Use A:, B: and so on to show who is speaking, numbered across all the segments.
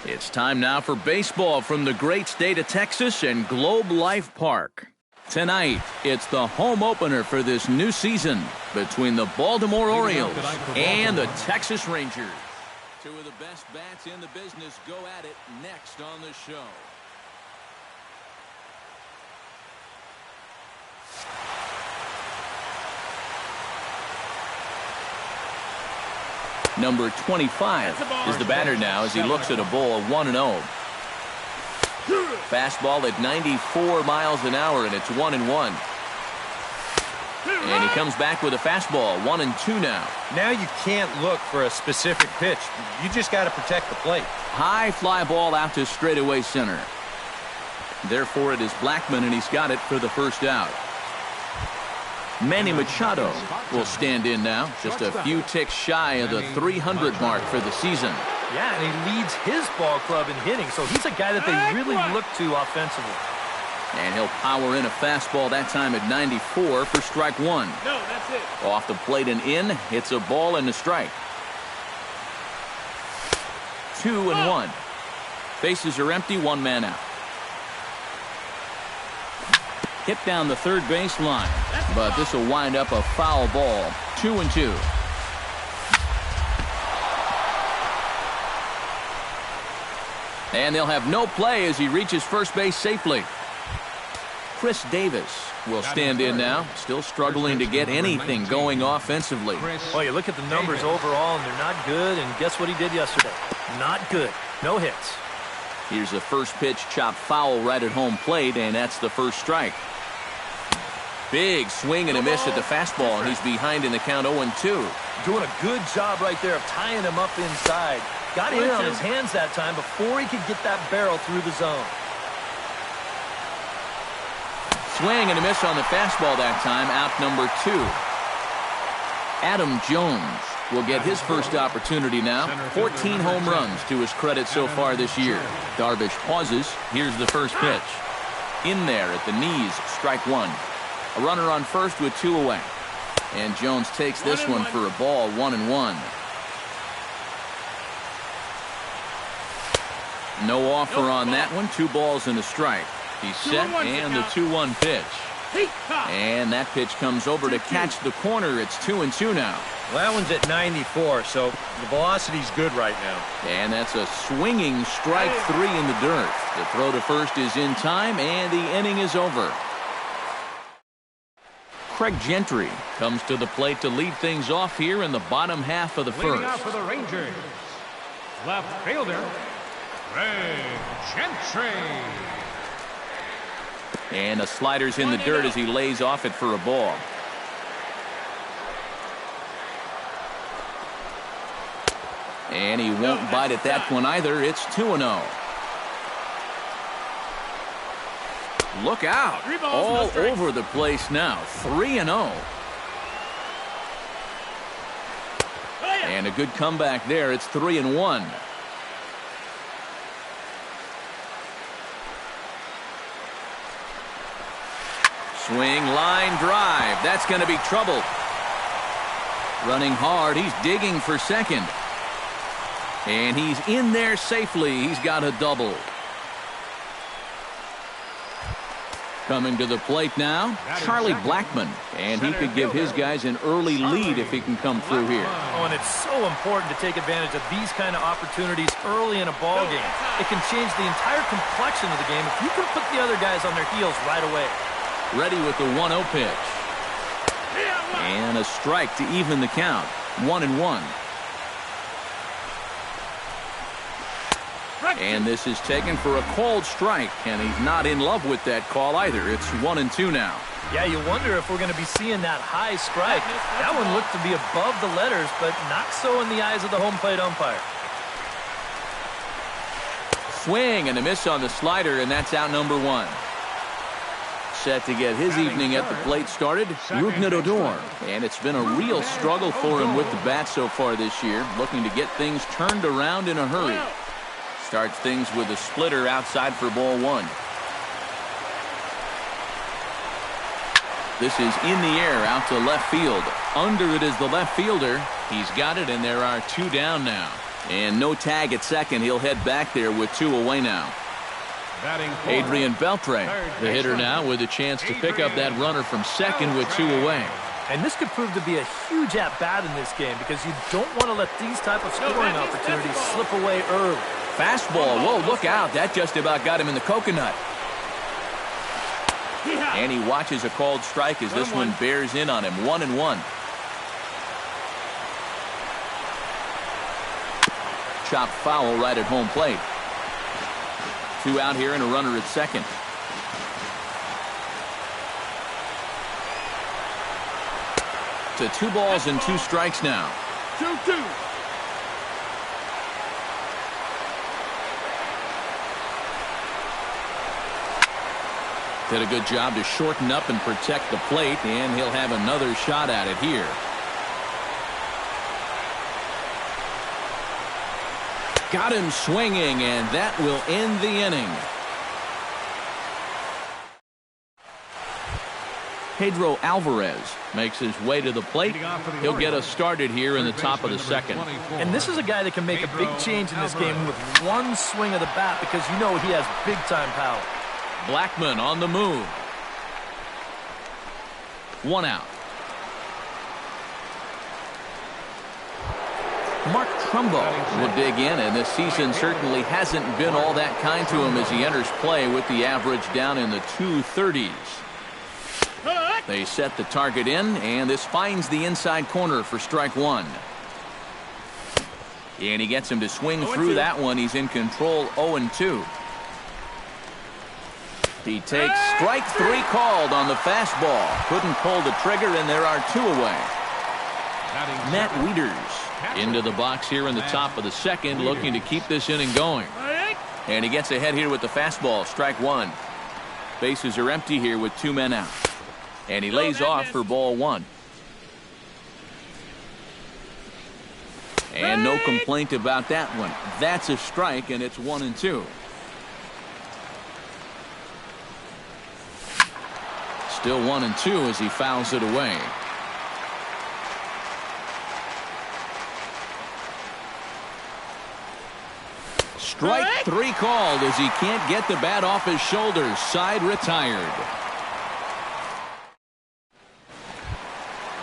A: It's time now for baseball from the great state of Texas and Globe Life Park. Tonight, it's the home opener for this new season between the Baltimore Orioles and the Texas Rangers. Two of the best bats in the business go at it next on the show. Number 25 is the batter now as he looks at a ball 1-0. Fastball at 94 miles an hour, and it's 1-1. And he comes back with a fastball, 1-2 now.
B: Now you can't look for a specific pitch. You just got to protect the plate.
A: High fly ball out to straightaway center. Therefore, it is Blackman, and he's got it for the first out. Manny Machado will stand in now, just a few ticks shy of the 300 mark for the season.
C: Yeah, and he leads his ball club in hitting, so he's a guy that they really look to offensively.
A: And he'll power in a fastball that time at 94 for strike one.
D: No, that's it.
A: Off the plate and in, hits a ball and a strike. 2-1. Bases are empty, one man out. Hit down the third base line, but this will wind up a foul ball. 2-2. And they'll have no play as he reaches first base safely. Chris Davis will stand in now, still struggling to get anything going offensively.
C: Well, you look at the numbers overall, and they're not good, and guess what he did yesterday? Not good. No hits.
A: Here's the first pitch, chopped foul right at home plate, and that's the first strike. Big swing and a miss at the fastball, and he's behind in the count 0-2.
C: Doing a good job right there of tying him up inside. Got in on his hands that time before he could get that barrel through the zone.
A: Swing and a miss on the fastball that time, out number 2. Adam Jones will get his first opportunity now. 14 home runs to his credit so far this year. Darvish pauses. Here's the first pitch. In there at the knees, strike one. A runner on first with 2 away. And Jones takes this one for a ball, 1-1. No offer on that one. 2 balls and a strike. He's set, and the 2-1 pitch. And that pitch comes over to catch the corner. It's 2-2 now.
B: Well, that one's at 94, so the velocity's good right now.
A: And that's a swinging strike 3 in the dirt. The throw to first is in time, and the inning is over. Craig Gentry comes to the plate to lead things off here in the bottom half of the first.
D: Leading out for the Rangers, left fielder, Craig Gentry.
A: And the slider's in the dirt as he lays off it for a ball. And he won't bite at that one either. It's 2-0. Look out. All over the place now. 3-0. And a good comeback there. It's 3-1. Swing, line drive. That's going to be trouble. Running hard. He's digging for second. And he's in there safely. He's got a double. Coming to the plate now, Charlie Blackman. And he could give his guys an early lead if he can come through here.
C: Oh, and it's so important to take advantage of these kind of opportunities early in a ball game. It can change the entire complexion of the game if you can put the other guys on their heels right away.
A: Ready with the 1-0 pitch. And a strike to even the count. 1-1. And this is taken for a called strike, and he's not in love with that call either. It's 1-2 now.
C: Yeah, you wonder if we're going to be seeing that high strike. That one looked to be above the letters, but not so in the eyes of the home plate umpire.
A: Swing and a miss on the slider, and that's out number 1. Set to get his evening at the plate started, Rougned Odor. And it's been a real struggle for him with the bat so far this year, looking to get things turned around in a hurry. Starts things with a splitter outside for ball 1. This is in the air out to left field. Under it is the left fielder. He's got it, and there are 2 down now. And no tag at second. He'll head back there with 2 away now. Adrian Beltre, the hitter now, with a chance to pick up that runner from second with 2 away.
C: And this could prove to be a huge at-bat in this game because you don't want to let these type of scoring opportunities slip away early.
A: Fastball. Whoa, look out. That just about got him in the coconut. And he watches a called strike as this one bears in on him. 1-1. Chopped foul right at home plate. 2 out here and a runner at second. To 2 balls and 2 strikes now.
D: 2-2.
A: Did a good job to shorten up and protect the plate, and he'll have another shot at it here. Got him swinging, and that will end the inning. Pedro Alvarez makes his way to the plate. He'll get us started here in the top of the second.
C: And this is a guy that can make a big change in this game with one swing of the bat because you know he has big-time power.
A: Blackman on the move. 1 out. Mark Trumbo will dig in, and this season certainly hasn't been all that kind to him as he enters play with the average down in the 230s. They set the target in, and this finds the inside corner for strike 1. And he gets him to swing through that one. He's in control. 0-2. He takes strike 3 called on the fastball. Couldn't pull the trigger, and there are 2 away. Matt Wieters into the box here in the top of the second, looking to keep this inning going. And he gets ahead here with the fastball. Strike 1. Bases are empty here with 2 men out. And he lays off for ball 1. And no complaint about that one. That's a strike, and it's 1-2. Still 1-2 as he fouls it away. Strike 3 called as he can't get the bat off his shoulders. Side retired.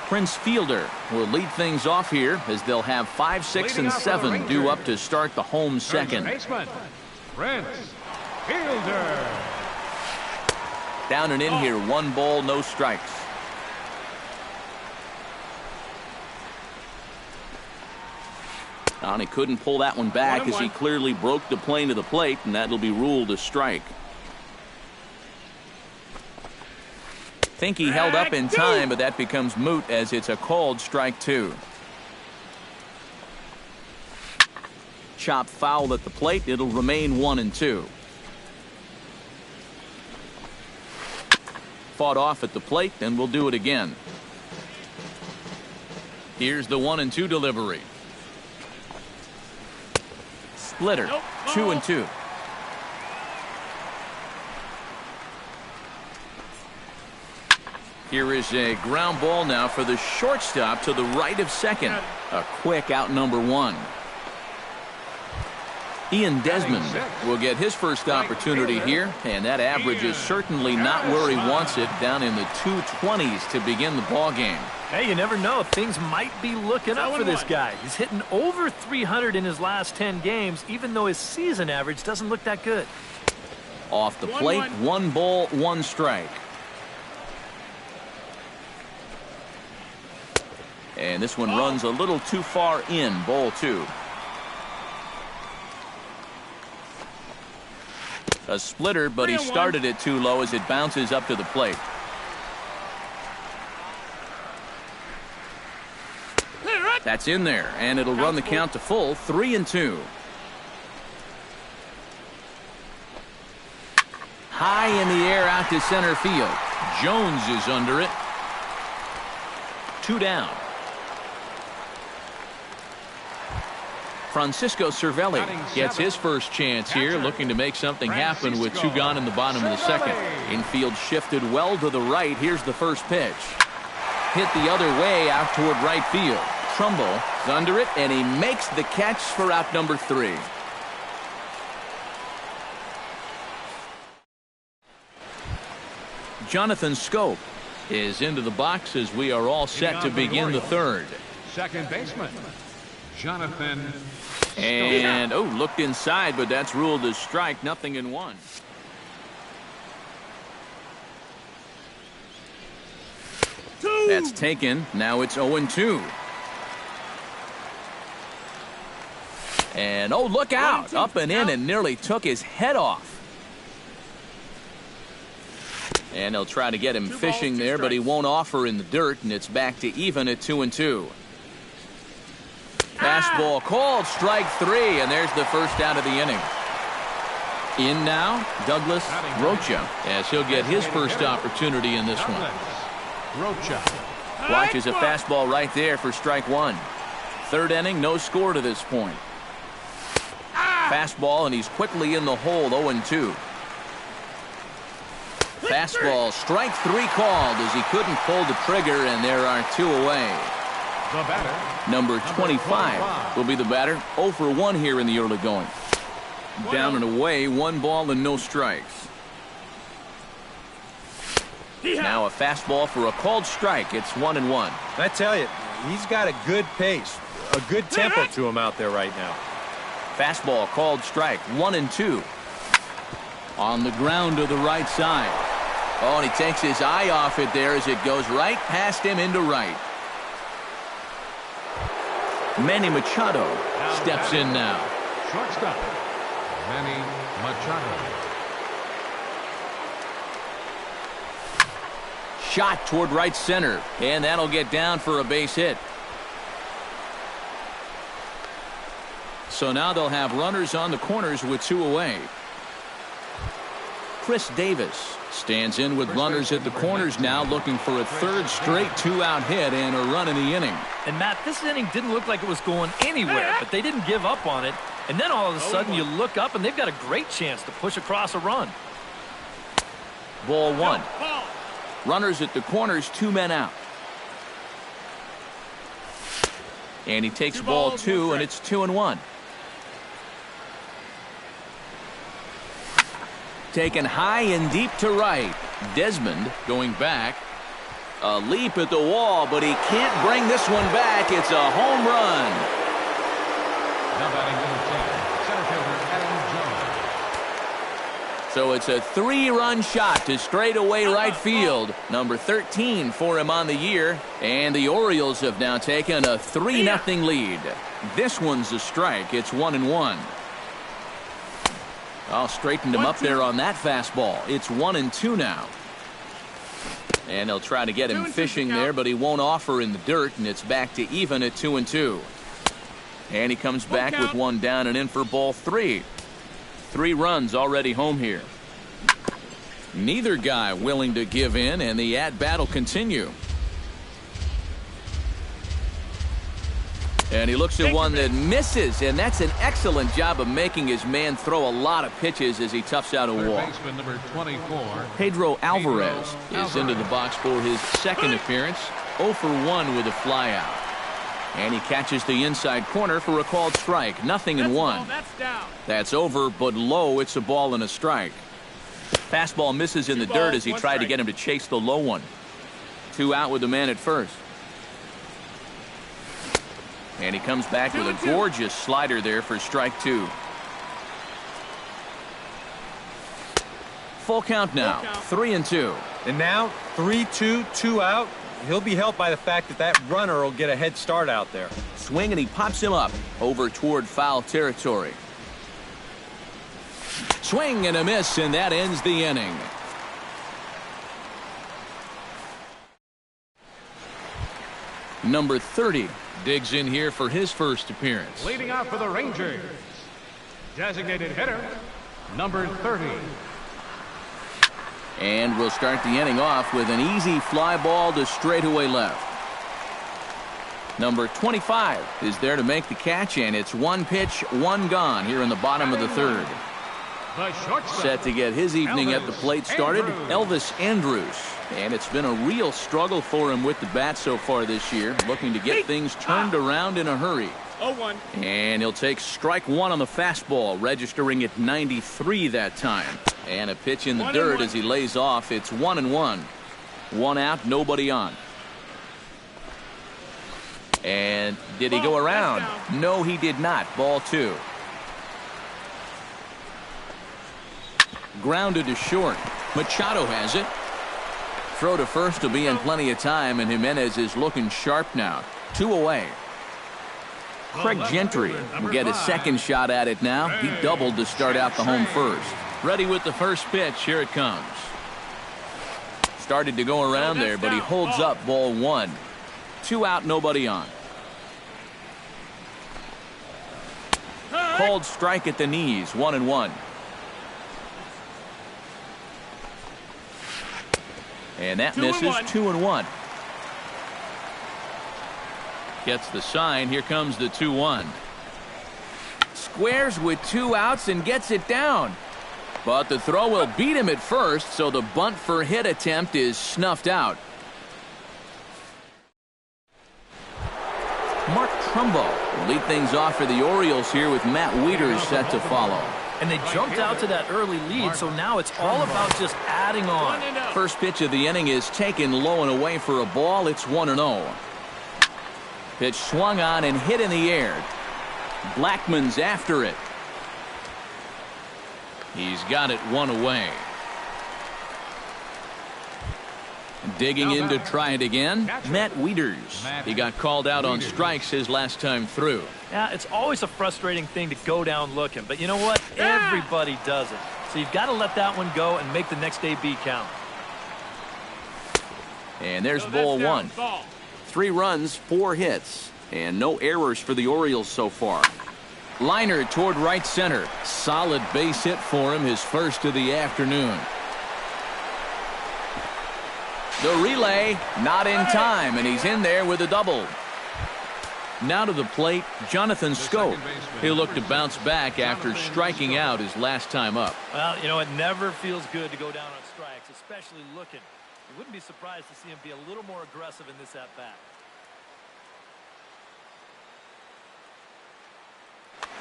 A: Prince Fielder will lead things off here as they'll have 5, 6, and 7 due up to start the home second.
D: Prince Fielder.
A: Down and in here, 1 ball, no strikes. And he couldn't pull that one back as he clearly broke the plane of the plate, and that'll be ruled a strike. Think he held up in time, but that becomes moot as it's a called strike 2. Chop foul at the plate. It'll remain 1-2. Fought off at the plate, and we'll do it again. Here's the 1-2 delivery. Splitter. 2-2. Here is a ground ball now for the shortstop to the right of second. A quick out number 1. Ian Desmond will get his first opportunity here, and that average is certainly not where he wants it, down in the 220s to begin the ball game.
C: Hey, you never know. Things might be looking up for this guy. He's hitting over 300 in his last 10 games, even though his season average doesn't look that good.
A: Off the plate, 1 ball, 1 strike. And this one runs a little too far in. Ball 2. A splitter, but he started it too low as it bounces up to the plate. That's in there, and it'll run the count to full. 3-2. High in the air out to center field. Jones is under it. 2 down. Francisco Cervelli gets his first chance here, looking to make something happen with 2 gone in the bottom of the second. Infield shifted well to the right. Here's the first pitch. Hit the other way out toward right field. Trumbull is under it, and he makes the catch for out number 3. Jonathan Scope is into the box as we are all set to begin the third.
D: Second baseman, Jonathan.
A: And, looked inside, but that's ruled as strike, 0-1. That's taken. Now it's 0-2. And, look out. Up and in and nearly took his head off. And they'll try to get him fishing there, but he won't offer in the dirt, and it's back to even at 2-2. Fastball called, strike 3, and there's the first out of the inning. In now, Douglas Rocha, as he'll get his first opportunity in this one.
D: Rocha
A: Watches a fastball right there for strike 1. Third inning, no score to this point. Fastball, and he's quickly in the hole, 0-2. Fastball, strike 3 called as he couldn't pull the trigger, and there are 2 away.
D: The batter,
A: Number 25 will be the batter. 0 for 1 here in the early going. Down and away, 1 ball and no strikes. Now a fastball for a called strike. It's 1-1.
B: I tell you, he's got a good pace, a good tempo to him out there right now.
A: Fastball called strike, 1-2. On the ground to the right side. And he takes his eye off it there as it goes right past him into right. Manny Machado steps in now.
D: shortstop, Manny Machado.
A: Shot toward right center, and that'll get down for a base hit. So now they'll have runners on the corners with 2 away. Chris Davis stands in with runners at the corners now, looking for a third straight 2-out hit and a run in the inning.
C: And Matt, this inning didn't look like it was going anywhere, but they didn't give up on it. And then all of a sudden you look up and they've got a great chance to push across a run.
A: Ball 1. Runners at the corners, 2 men out. And he takes ball 2, and it's 2-1. Taken high and deep to right. Desmond going back. A leap at the wall, but he can't bring this one back. It's a home run.
D: Now batting number 10, center fielder Adam Jones.
A: So it's a 3-run shot to straightaway right field. Number 13 for him on the year. And the Orioles have now taken a 3-0 lead. This one's a strike. It's 1-1. Straightened him up there on that fastball. It's 1-2 now. And they'll try to get him fishing there, but he won't offer in the dirt, and it's back to even at 2-2. And he comes back with 1 down and in for ball 3. 3 runs already home here. Neither guy willing to give in, and the at-bat will continue. And he looks at one that misses, and that's an excellent job of making his man throw a lot of pitches as he toughs out a wall.
D: Baseman number 24,
A: Pedro Alvarez is into the box for his second appearance. 0 for 1 with a flyout. And he catches the inside corner for a called strike. 0-1. That's over, but low. It's a ball and a strike. Fastball misses in the dirt as he tried to get him to chase the low one. 2 out with the man at first. And he comes back with a gorgeous slider there for strike 2. Full count now, 3-2.
B: And now 3-2, 2 out. He'll be helped by the fact that that runner will get a head start out there.
A: Swing, and he pops him up over toward foul territory. Swing and a miss, and that ends the inning. Number 30 digs in here for his first appearance.
D: leading off for the Rangers, designated hitter, number 30.
A: And we'll start the inning off with an easy fly ball to straightaway left. Number 25 is there to make the catch, and it's 1 pitch, 1 gone here in the bottom of the third.
D: The shortstop.
A: Set to get his evening at the plate started,
D: Elvis
A: Elvis Andrus. And it's been a real struggle for him with the bat so far this year, looking to get things turned around in a hurry.
D: 0-1.
A: And he'll take strike one on the fastball, registering at 93 that time. And a pitch in the dirt as he lays off. It's 1-1. One out, nobody on. And did he go around? No, he did not. Ball two. Grounded to short. Machado has it. Throw to first will be in plenty of time, and Jimenez is looking sharp now. 2 away. Craig Gentry will get a second shot at it now. He doubled to start out the home first. Ready with the first pitch. Here it comes. Started to go around there, but he holds up ball one. 2 out, nobody on. Called strike at the knees. 1-1. And that misses. 2-1. Gets the sign. Here comes the 2-1. Squares with 2 outs and gets it down. But the throw will beat him at first, so the bunt for hit attempt is snuffed out. Mark Trumbo will lead things off for the Orioles here with Matt Wieters set to follow.
C: And they jumped out to that early lead, so now it's all about just adding on.
A: First pitch of the inning is taken low and away for a ball. It's 1-0. Pitch swung on and hit in the air. Blackman's after it. He's got it 1 away. Digging in to try it again, Matt Wieters. He got called out on strikes his last time through.
C: Yeah, it's always a frustrating thing to go down looking, but you know what? Everybody does it. So you've got to let that one go and make the next AB count.
A: And there's ball one. 3 runs, 4 hits, and no errors for the Orioles so far. Liner toward right center. Solid base hit for him, his first of the afternoon. The relay, not in time, and he's in there with a double. Now to the plate, Jonathan Schoop. He'll look to bounce back after striking out his last time up.
C: Well, you know, it never feels good to go down on strikes, especially looking. You wouldn't be surprised to see him be a little more aggressive in this at-bat.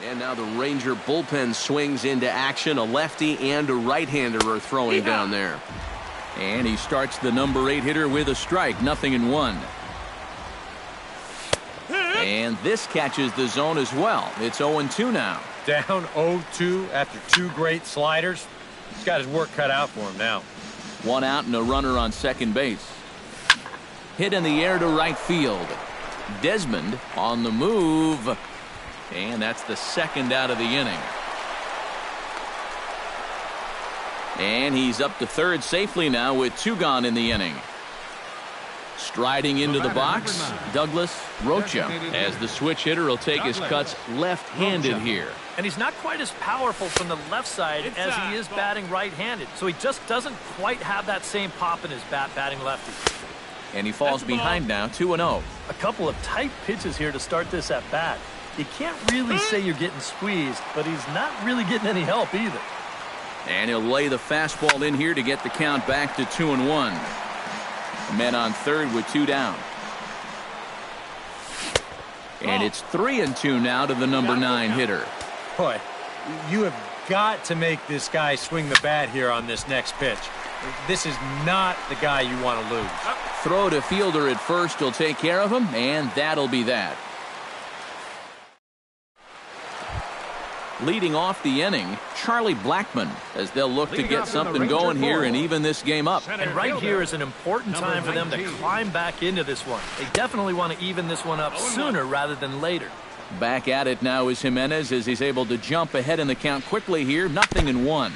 A: And now the Ranger bullpen swings into action. A lefty and a right-hander are throwing down there. And he starts the number 8 hitter with a strike. 0-1. And this catches the zone as well. It's 0-2 now.
B: Down 0-2 after 2 great sliders. He's got his work cut out for him now.
A: 1 out and a runner on second base. Hit in the air to right field. Desmond on the move. And that's the second out of the inning. And he's up to third safely now with 2 gone in the inning. Striding into the box, Douglas Rocha, as the switch hitter will take his cuts left-handed here.
C: And he's not quite as powerful from the left side as he is batting right-handed, so he just doesn't quite have that same pop in his bat batting lefty.
A: And he falls behind now, 2-0.
C: A couple of tight pitches here to start this at-bat. You can't really say you're getting squeezed, but he's not really getting any help either.
A: And he'll lay the fastball in here to get the count back to 2-1. Men on third with 2 down. And it's 3-2 now to the number 9 hitter.
B: Boy, you have got to make this guy swing the bat here on this next pitch. This is not the guy you want to lose.
A: Throw to fielder at first will take care of him, and that'll be that. Leading off the inning, Charlie Blackmon, as they'll look to get something going here and even this game up.
C: And right here is an important time for them to climb back into this one. They definitely want to even this one up sooner rather than later.
A: Back at it now is Jimenez as he's able to jump ahead in the count quickly here. 0-1.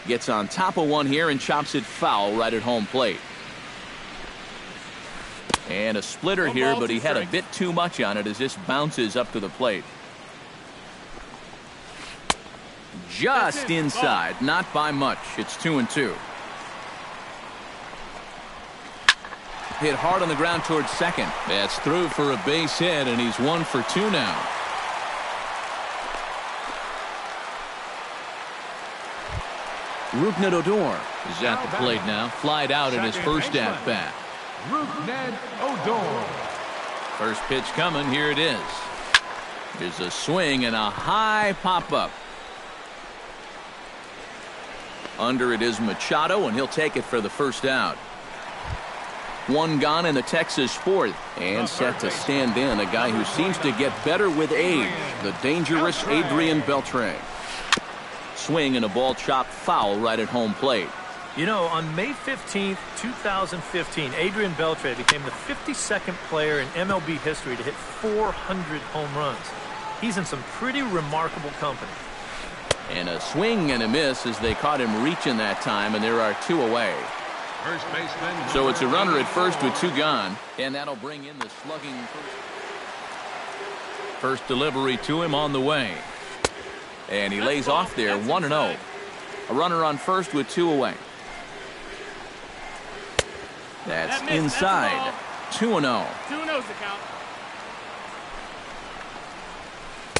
A: Gets on top of one here and chops it foul right at home plate. And a splitter here, but he had a bit too much on it as this bounces up to the plate. Just inside, not by much. It's 2-2. Hit hard on the ground towards second. That's through for a base hit, and he's 1 for 2 now. Rougned Odor is at the plate now. Flied out in his first at-bat.
D: Rougned Odor.
A: First pitch coming. Here it is. There's a swing and a high pop-up. Under it is Machado, and he'll take it for the first out. One gone in the Texas fourth, and set to stand in a guy who seems to get better with age, the dangerous Adrian Beltre. Swing and a ball chopped foul right at home plate.
C: You know, on May 15th, 2015, Adrian Beltre became the 52nd player in MLB history to hit 400 home runs. He's in some pretty remarkable company.
A: And a swing and a miss as they caught him reaching that time, and there are two away.
D: First baseman.
A: So it's a runner at first with two gone, and that'll bring in the slugging first delivery to him on the way. And he lays off there 1-0. A runner on first with two away. That's inside. 2-0.
E: 2-0's the count.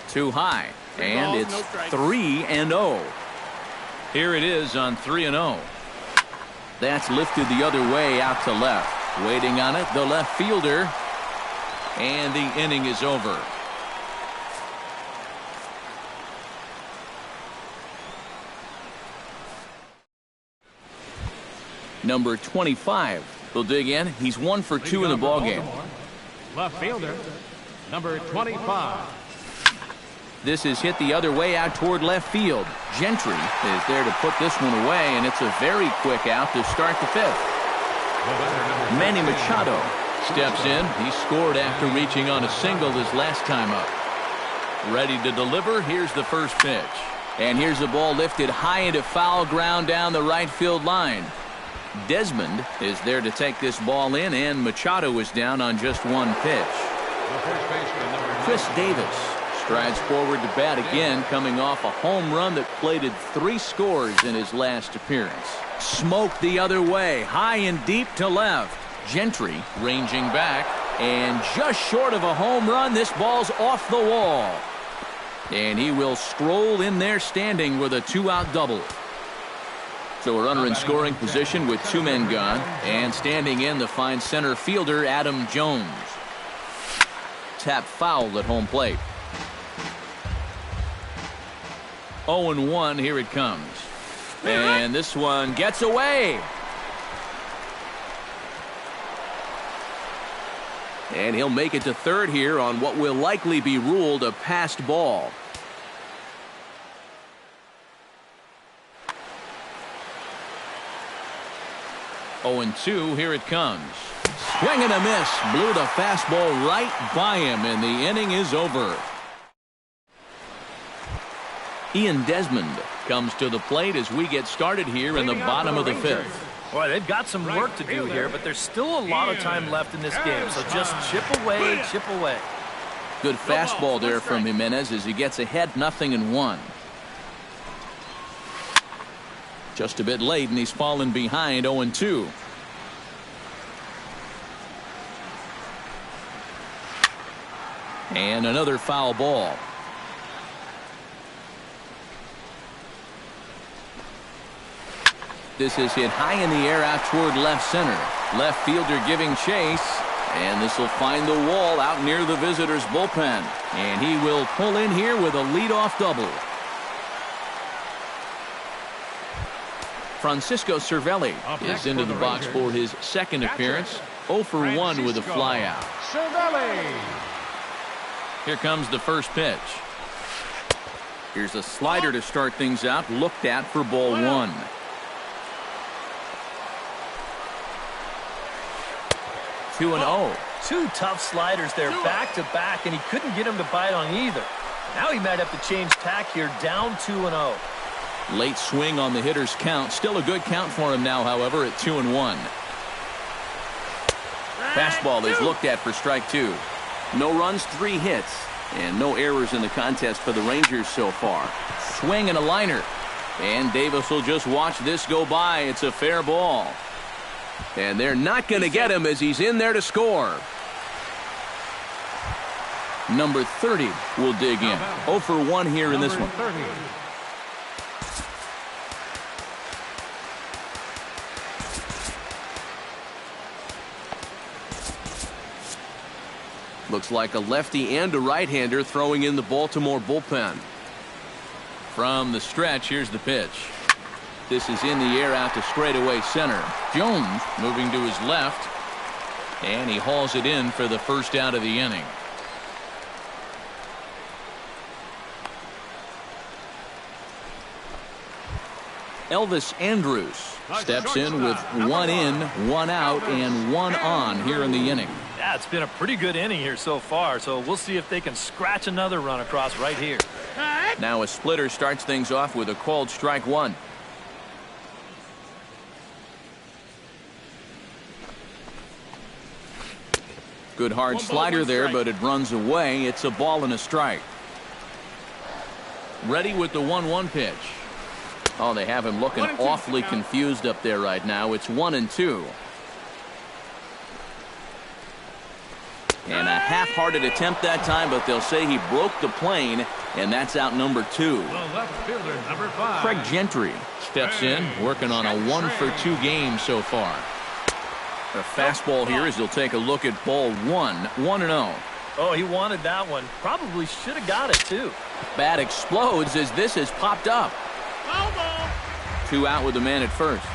A: Too high. And it's 3-0. Here it is on 3-0. That's lifted the other way out to left. Waiting on it, the left fielder. And the inning is over. Number 25 will dig in. He's 1 for 2 in the ballgame.
D: Left fielder, number 25.
A: This is hit the other way out toward left field. Gentry is there to put this one away, and it's a very quick out to start the fifth. Manny Machado steps in. He scored after reaching on a single his last time up. Ready to deliver. Here's the first pitch. And here's the ball lifted high into foul ground down the right field line. Desmond is there to take this ball in, and Machado is down on just one pitch. Chris Davis strides forward to bat again, coming off a home run that plated 3 scores in his last appearance. Smoked the other way, high and deep to left. Gentry ranging back, and just short of a home run, this ball's off the wall. And he will stroll in there standing with a 2-out double. So a runner in scoring position with 2 men gone, and standing in the fine center fielder Adam Jones. Tap foul at home plate. 0-1, here it comes. And this one gets away. And he'll make it to third here on what will likely be ruled a passed ball. Oh, and 2, here it comes. Swing and a miss. Blew the fastball right by him, and the inning is over. Ian Desmond comes to the plate as we get started here in the bottom of the fifth.
C: Boy, they've got some work to do here, but there's still a lot of time left in this game, so just chip away, chip away.
A: Good fastball there from Jimenez as he gets ahead 0-1. Just a bit late, and he's fallen behind 0-2. And another foul ball. This is hit high in the air out toward left center. Left fielder giving chase. And this will find the wall out near the visitors' bullpen. And he will pull in here with a leadoff double. Francisco Cervelli is into the box for his second appearance. 0 for 1 with a flyout.
D: Cervelli.
A: Here comes the first pitch. Here's a slider to start things out. Looked at for ball 1. Two and 0.
C: 2 tough sliders there back to back, and he couldn't get him to bite on either. Now he might have to change tack here, down 2-0.
A: Late swing on the hitter's count. Still a good count for him now, however, at 2-1. Fastball is looked at for strike 2. No runs, 3 hits, and no errors in the contest for the Rangers so far. Swing and a liner. And Davis will just watch this go by. It's a fair ball. And they're not going to get him as he's in there to score. Number 30 will dig in. 0 for 1 here in this one. Looks like a lefty and a right-hander throwing in the Baltimore bullpen. From the stretch, here's the pitch. This is in the air out to straightaway center. Jones moving to his left, and he hauls it in for the first out of the inning. Elvis Andrus steps in with 1 in, 1 out, and 1 on here in the inning.
C: Yeah, it's been a pretty good inning here so far, so we'll see if they can scratch another run across right here.
A: Now a splitter starts things off with a called strike 1. Good hard slider there, but it runs away. It's a ball and a strike. Ready with the 1-1 pitch. Oh, they have him looking awfully confused up there right now. It's 1-2. And a half-hearted attempt that time, but they'll say he broke the plane, and that's out number 2.
D: The left fielder, number 5.
A: Craig Gentry steps in, working on a 1-for-2 game so far. A fastball here as he'll take a look at ball 1, 1-0.
C: Oh, he wanted that one. Probably should have got it, too.
A: Bat explodes as this has popped up. 2 out with the man at first.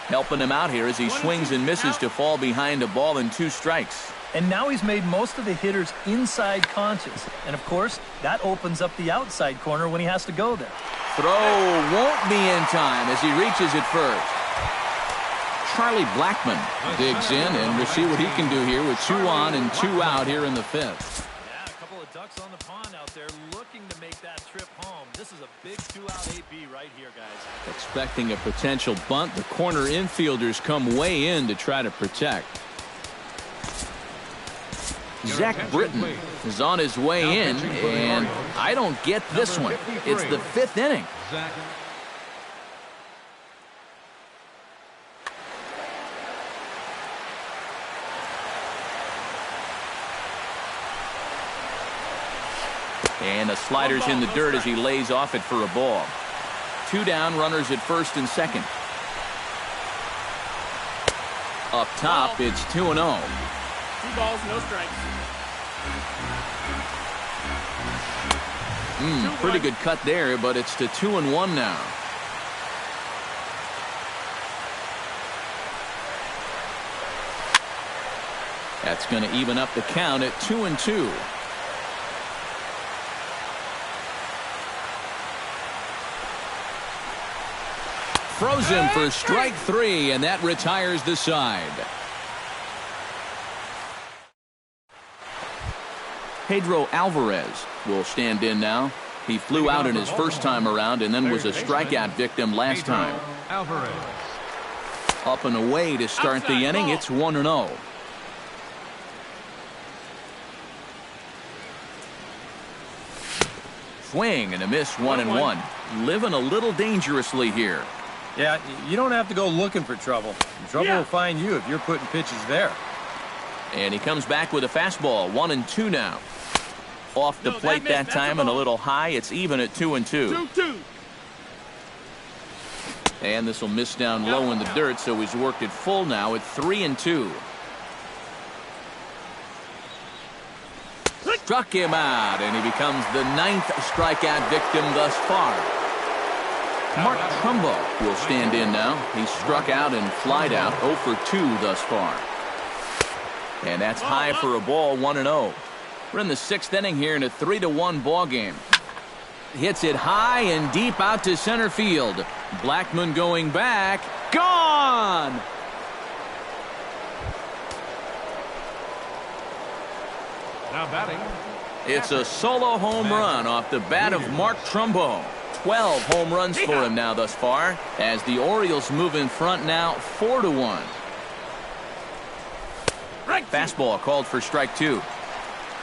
A: Helping him out here as he swings and misses to fall behind a ball and 2 strikes.
C: And now he's made most of the hitters inside conscious. And, of course, that opens up the outside corner when he has to go there.
A: Throw won't be in time as he reaches it first. Charlie Blackmon digs in, and we'll see what he can do here with 2 on and 2 out here in the 5th.
C: Yeah, a couple of ducks on the pond out there looking to make that trip home. This is a big 2-out AB right here, guys.
A: Expecting a potential bunt, the corner infielders come way in to try to protect. Zach Britton is on his way in, and I don't get this one. It's the 5th inning. And the slider's in the dirt as he lays off it for a ball. 2 down, runners at first and second. Up top, it's 2-0.
E: 2 balls, no strikes.
A: Pretty good cut there, but it's to 2-1 now. That's going to even up the count at 2-2. Throws him for strike 3, and that retires the side. Pedro Alvarez will stand in now. He flew out in his first time around and then was a strikeout victim last time.
D: Alvarez.
A: Up and away to start the inning. It's 1-0. Swing and a miss, 1-1. Living a little dangerously here.
B: Yeah, you don't have to go looking for trouble. Trouble will find you if you're putting pitches there.
A: And he comes back with a fastball, 1-2 now. Off the plate that time and a little high. It's even at 2-2. And this will miss down low in the dirt, so he's worked it full now at 3-2. Struck him out, and he becomes the 9th strikeout victim thus far. Mark Trumbo will stand in now. He's struck out and flied out, 0 for 2 thus far. And that's high for a ball, 1-0. We're in the 6th inning here in a 3-1 ball game. Hits it high and deep out to center field. Blackmon going back. Gone!
D: Now batting.
A: It's a solo home run off the bat of Mark Trumbo. 12 home runs for him now thus far, as the Orioles move in front now 4-1. Fastball called for strike 2.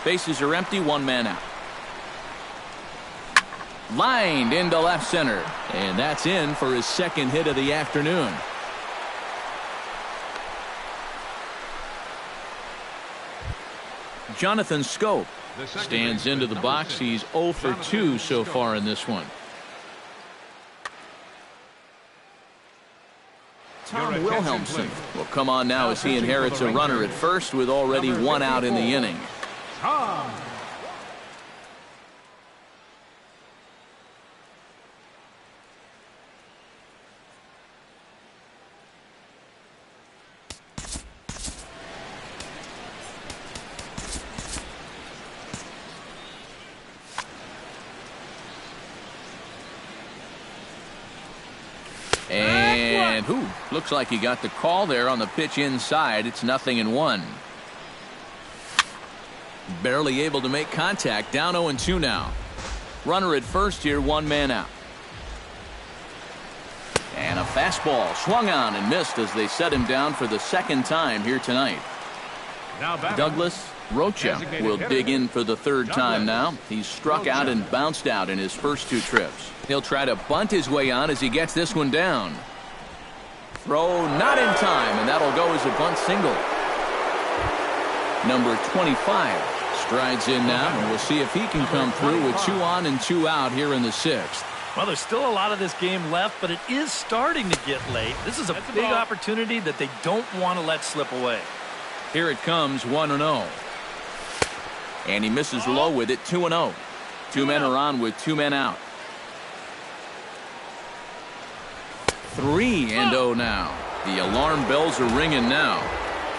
A: Bases are empty, 1 man out. Lined into left center, and that's in for his 2nd hit of the afternoon. Jonathan Scope stands into the box. He's 0 for 2 so far in this one. Tom Wilhelmsen will come on now as he inherits a runner at first with already one out in the inning.
D: Tom.
A: And looks like he got the call there on the pitch inside. It's 0-1. Barely able to make contact. Down 0-2 now. Runner at first here, one man out. And a fastball swung on and missed as they set him down for the second time here tonight. Douglas Rocha will dig in for the third time now. He's struck out and bounced out in his first two trips. He'll try to bunt his way on as he gets this one down. Throw not in time, and that'll go as a bunt single. Number 25 strides in now, and we'll see if he can come through with 2 on and 2 out here in the 6th.
C: Well, there's still a lot of this game left, but it is starting to get late. This is a big opportunity that they don't want to let slip away.
A: Here it comes, 1-0. And he misses low with it, 2-0. 2 men are on with 2 men out. 3-0 now. The alarm bells are ringing now.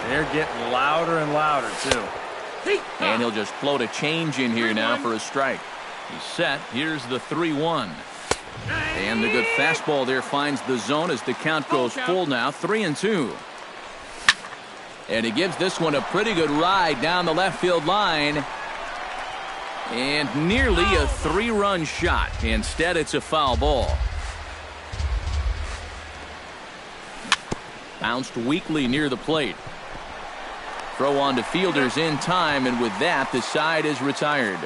B: They're getting louder and louder, too.
A: And he'll just float a change in here now for a strike. He's set. Here's the 3-1. And the good fastball there finds the zone as the count goes full now. 3-2. And he gives this one a pretty good ride down the left field line. And nearly a 3-run shot. Instead, it's a foul ball. Bounced weakly near the plate. Throw on to fielders in time, and with that, the side is retired.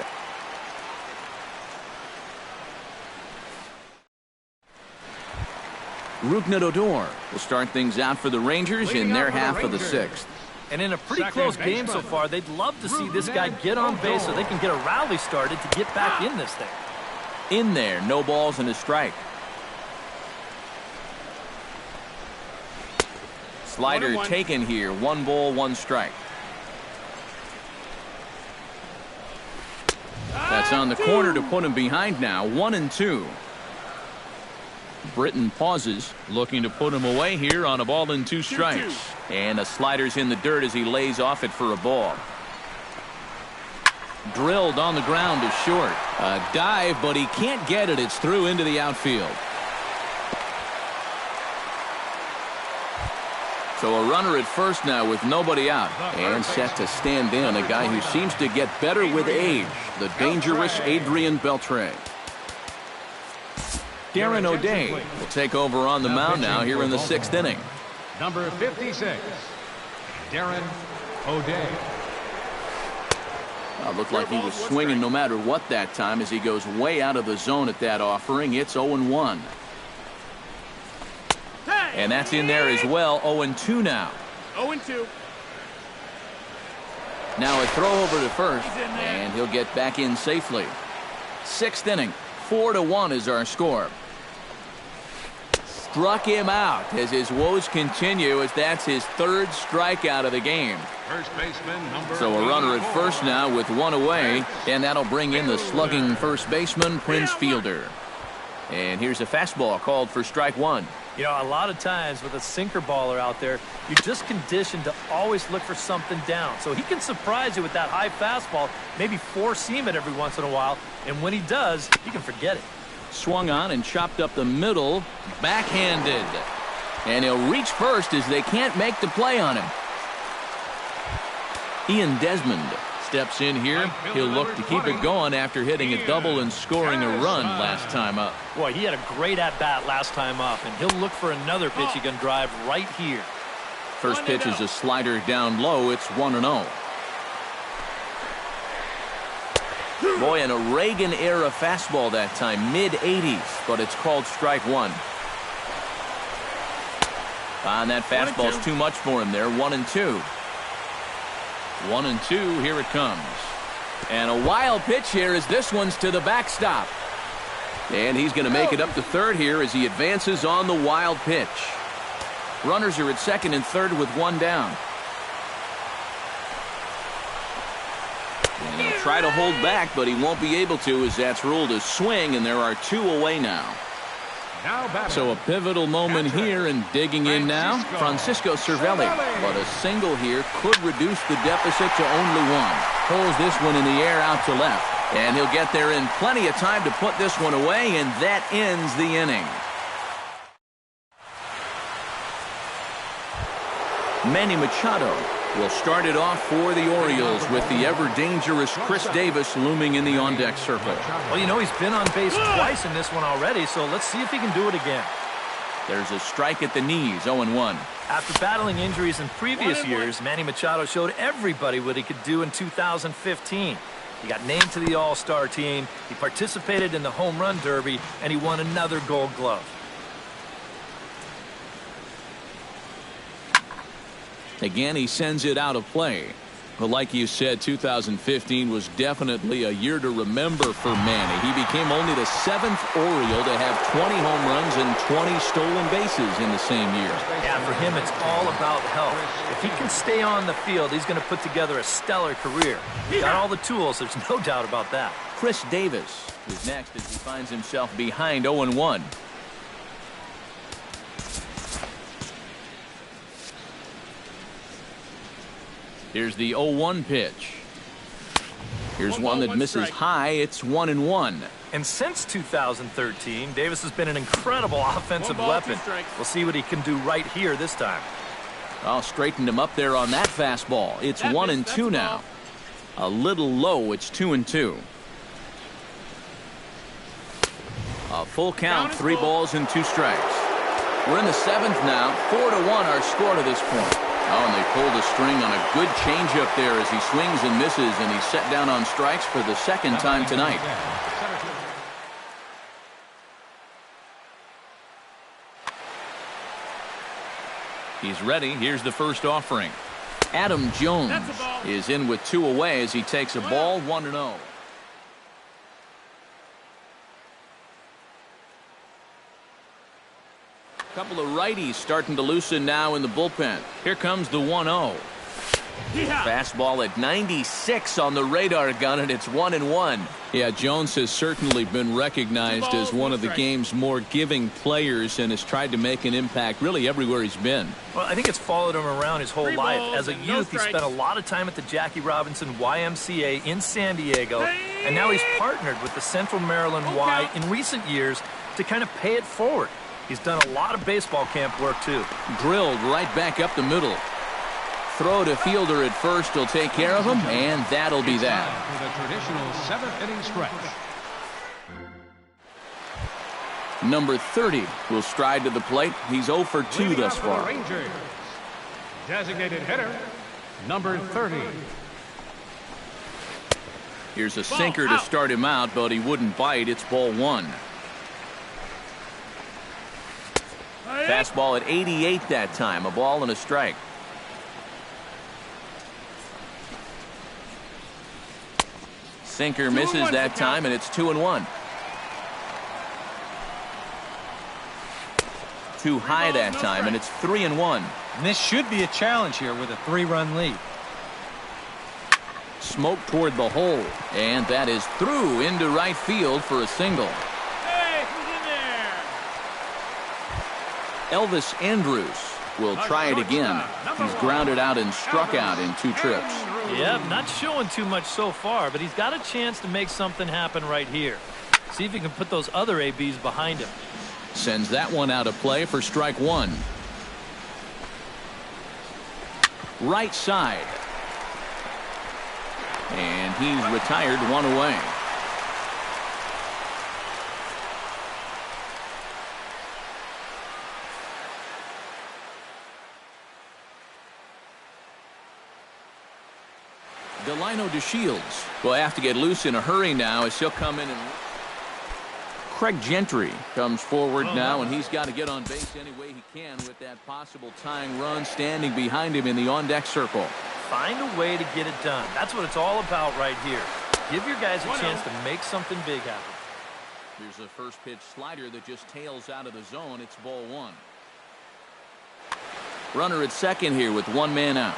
A: Rougned Odor will start things out for the Rangers in their half of the 6th.
C: And in a pretty close game so far, they'd love to see this guy get on base so they can get a rally started to get back in this thing.
A: In there, no balls and a strike. Slider taken here. 1 ball, 1 strike. That's on the corner to put him behind now. 1-2. Britton pauses, looking to put him away here on a ball and 2 strikes. And a slider's in the dirt as he lays off it for a ball. Drilled on the ground to short. A dive, but he can't get it. It's through into the outfield. So a runner at first now with nobody out. And set to stand in a guy who seems to get better with age. The dangerous Adrian Beltre. Darren O'Day will take over on the mound now here in the 6th inning.
D: Number 56, Darren O'Day.
A: Looked like he was swinging no matter what that time as he goes way out of the zone at that offering. It's 0-1. And that's in there as well. 0-2 now.
E: 0-2.
A: Now a throw over to first, and he'll get back in safely. 6th inning. 4-1 is our score. Struck him out as his woes continue, as that's his 3rd strikeout of the game.
D: First baseman, number
A: So a runner at first now with 1 away, and that'll bring in the slugging first baseman, Prince Fielder. And here's a fastball called for strike 1.
C: You know, a lot of times with a sinker baller out there, you're just conditioned to always look for something down. So he can surprise you with that high fastball, maybe four-seam it every once in a while, and when he does, you can forget it.
A: Swung on and chopped up the middle, backhanded. And he'll reach first as they can't make the play on him. Ian Desmond steps in here. He'll look to keep it going after hitting a double and scoring a run last time up.
C: Boy, he had a great at-bat last time up, and he'll look for another pitch he can drive right here.
A: First pitch is a slider down low. It's 1-0. Boy, and a Reagan-era fastball that time, mid-80s, but it's called strike 1. And that fastball's too much for him there. 1-2. 1-2, here it comes. And a wild pitch here as this one's to the backstop. And he's going to make it up to third here as he advances on the wild pitch. Runners are at second and third with one down. And he'll try to hold back, but he won't be able to, as that's ruled a swing, and there are two away now. So a pivotal moment here, and digging in now, Francisco Cervelli. But a single here could reduce the deficit to only one. Pulls this one in the air out to left. And he'll get there in plenty of time to put this one away, and that ends the inning. Manny Machado will start it off for the Orioles with the ever-dangerous Chris Davis looming in the on-deck circle.
C: Well, you know, he's been on base twice in this one already, so let's see if he can do it again.
A: There's a strike at the knees, 0-1.
C: After battling injuries in previous years, Manny Machado showed everybody what he could do in 2015. He got named to the All-Star team, he participated in the Home Run Derby, and he won another Gold Glove.
A: Again, he sends it out of play. But like you said, 2015 was definitely a year to remember for Manny. He became only the 7th Oriole to have 20 home runs and 20 stolen bases in the same year.
C: Yeah, for him, it's all about health. If he can stay on the field, he's going to put together a stellar career. He's got all the tools, there's no doubt about that.
A: Chris Davis is next as he finds himself behind 0-1. Here's the 0-1 pitch. Here's one that misses high. It's 1-1.
C: And since 2013, Davis has been an incredible offensive weapon. We'll see what he can do right here this time.
A: I'll straighten him up there on that fastball. It's 1-2 now. A little low. It's 2-2. A full count, 3 balls and 2 strikes. We're in the 7th now. 4-1 our score to this point. Oh, and they pulled a string on a good changeup there as he swings and misses, and he's set down on strikes for the 2nd time tonight. He's ready. Here's the first offering. Adam Jones is in with 2 away as he takes a ball, 1-0. Couple of righties starting to loosen now in the bullpen. Here comes the 1-0. Fastball at 96 on the radar gun, and it's 1-1. Yeah, Jones has certainly been recognized as one of the game's more giving players and has tried to make an impact really everywhere he's been.
C: Well, I think it's followed him around his whole life. As a youth, he spent a lot of time at the Jackie Robinson YMCA in San Diego, and now he's partnered with the Central Maryland Y in recent years to kind of pay it forward. He's done a lot of baseball camp work, too.
A: Drilled right back up the middle. Throw to fielder at first will take care of him, and that'll be that.
D: For the traditional 7th inning stretch.
A: Number 30 will stride to the plate. He's 0 for 2 thus far.
D: Rangers, designated hitter, number 30.
A: Here's a sinker to start him out, but he wouldn't bite. It's ball 1. Fastball at 88 that time. A ball and a strike. Sinker misses that time, and it's 2-1. Too high that time, and it's 3-1.
B: And this should be a challenge here with a 3-run lead.
A: Smoke toward the hole, and that is through into right field for a single.
E: Hey, who's in there?
A: Elvis Andrus will try it again. He's grounded out and struck out in 2 trips.
C: Yep, not showing too much so far, but he's got a chance to make something happen right here. See if he can put those other ABs behind him.
A: Sends that one out of play for strike 1. Right side. And he's retired, 1 away. Delino DeShields will have to get loose in a hurry now as he'll come in and... Craig Gentry comes forward now, and he's got to get on base any way he can with that possible tying run standing behind him in the on-deck circle.
C: Find a way to get it done. That's what it's all about right here. Give your guys a chance to make something big happen.
A: Here's a first pitch slider that just tails out of the zone. It's ball 1. Runner at second here with one man out.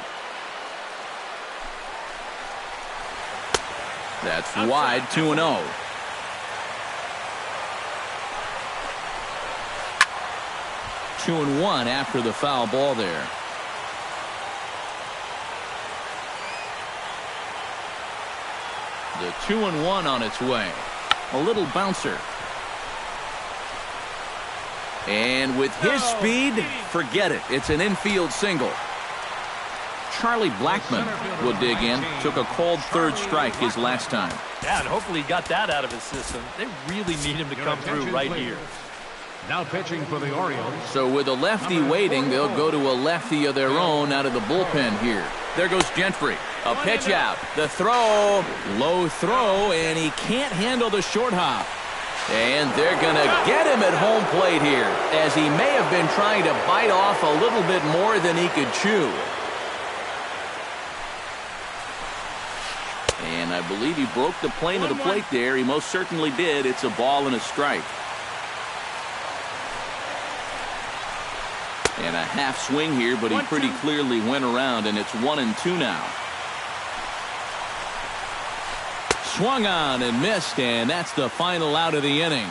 A: That's wide, 2-0. 2-1 after the foul ball there. The 2-1 on its way. A little bouncer. And with his speed, forget it. It's an infield single. Charlie Blackmon will dig in. Took a called third strike his last time.
C: Yeah, and hopefully he got that out of his system. They really need him to come through right here.
D: Now pitching for the Orioles.
A: So with a lefty waiting, they'll go to a lefty of their own out of the bullpen here. There goes Gentry. A pitch out. The throw. Low throw, and he can't handle the short hop. And they're going to get him at home plate here, as he may have been trying to bite off a little bit more than he could chew. And I believe he broke the plane of the plate there. He most certainly did. It's a ball and a strike. And a half swing here, but he pretty clearly went around, and it's 1-2 now. Swung on and missed, and that's the final out of the inning.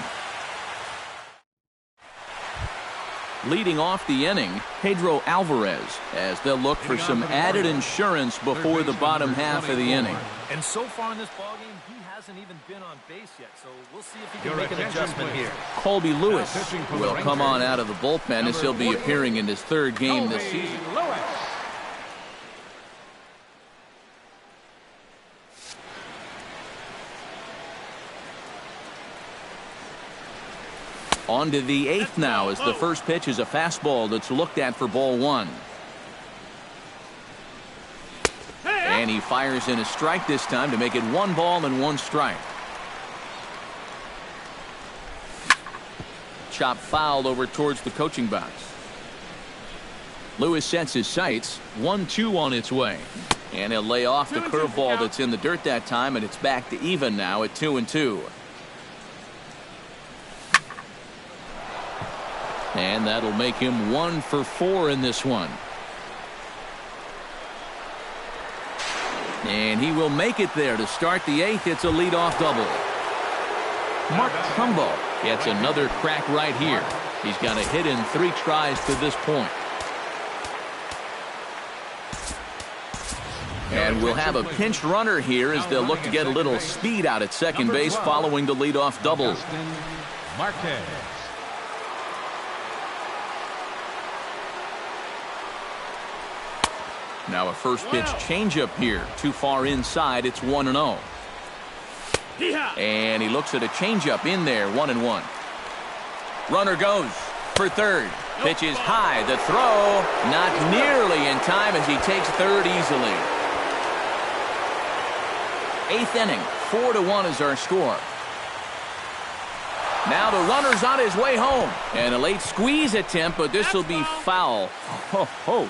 A: Leading off the inning, Pedro Alvarez, as they'll look for some added insurance before the bottom half of the inning.
C: And so far in this ballgame, he hasn't even been on base yet, so we'll see if he can make an adjustment here.
A: Colby Lewis will come on out of the bullpen as he'll be appearing in his third game this season. On to the eighth now, as the first pitch is a fastball that's looked at for ball one. And he fires in a strike this time to make it 1 ball and 1 strike. Chop foul over towards the coaching box. Lewis sets his sights. 1-2 on its way. And he'll lay off the curveball that's in the dirt that time, and it's back to even now at 2-2. And that'll make him 1 for 4 in this one. And he will make it there to start the eighth. It's a leadoff double. Mark Trumbo gets another crack right here. He's got a hit in 3 tries to this point. And we'll have a pinch runner here as they'll look to get a little speed out at second base following the leadoff double.
D: Marquez.
A: Now a first pitch changeup here. Too far inside. It's 1-0. And he looks at a changeup in there. 1-1. Runner goes for third. Pitch is high. The throw not nearly in time as he takes third easily. 8th inning. 4-1 is our score. Now the runner's on his way home. And a late squeeze attempt, but this will be foul. Ho, ho.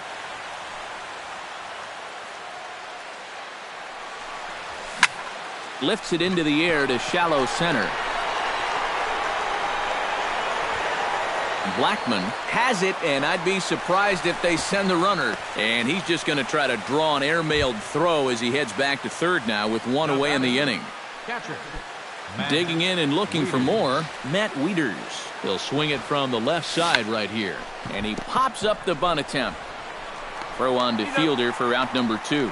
A: Lifts it into the air to shallow center. Blackmon has it, and I'd be surprised if they send the runner. And he's just going to try to draw an airmailed throw as he heads back to third now with 1 away in the inning. Digging in and looking for more, Matt Wieters. He'll swing it from the left side right here. And he pops up the bunt attempt. Throw on to fielder for out number 2.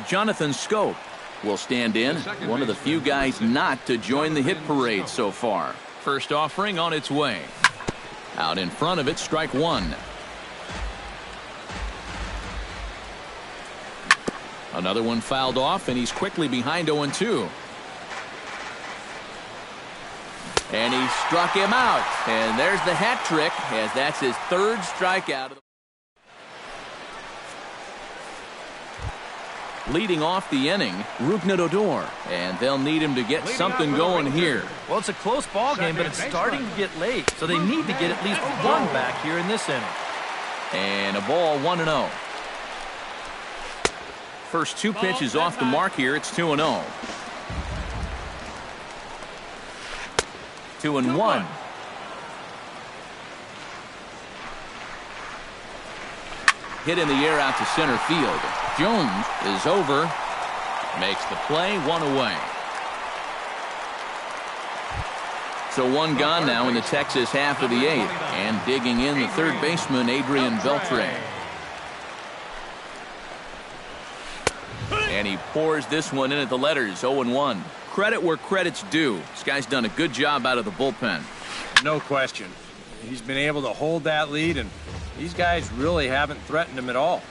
A: Jonathan Scope will stand in, one of the few guys not to join the hit parade so far. First offering on its way. Out in front of it, strike 1. Another one fouled off, and he's quickly behind 0-2. And he struck him out. And there's the hat trick, as that's his 3rd strikeout of the leading off the inning, Rougned Odor, and they'll need him to get something going here.
C: Well, it's a close ball game, but it's starting to get late, so they need to get at least 1 back here in this inning.
A: And a ball, 1-0. First 2 pitches off the mark here. It's 2-0. 2-1. hit in the air out to center field. Jones is over, makes the play, one away. So one gone now in the Texas half of the eighth, and digging in the third baseman, Adrian Beltre. And he pours this one in at the letters, 0-1. Credit where credit's due. This guy's done a good job out of the bullpen.
B: No question. He's been able to hold that lead, and these guys really haven't threatened him at all.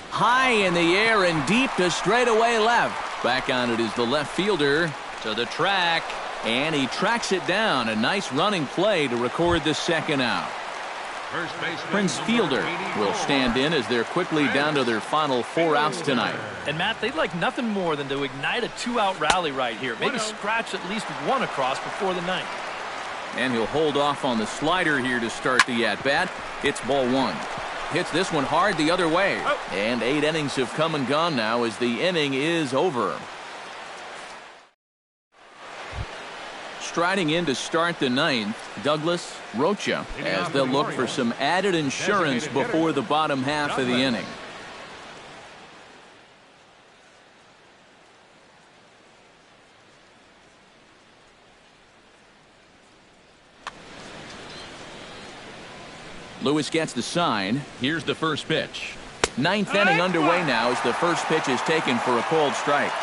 A: High in the air and deep to straightaway left. Back on it is the left fielder to the track, and he tracks it down. A nice running play to record the second out. Prince Fielder will stand in as they're quickly down to their final 4 outs tonight.
C: And Matt, they'd like nothing more than to ignite a 2-out rally right here. Maybe scratch at least one across before the ninth.
A: And he'll hold off on the slider here to start the at-bat. It's ball 1. Hits this one hard the other way. And 8 innings have come and gone now as the inning is over. Striding in to start the ninth, Douglas Rocha, as they'll look for some added insurance before the bottom half of the inning. Lewis gets the sign. Here's the first pitch. Ninth inning underway now as the first pitch is taken for a called strike.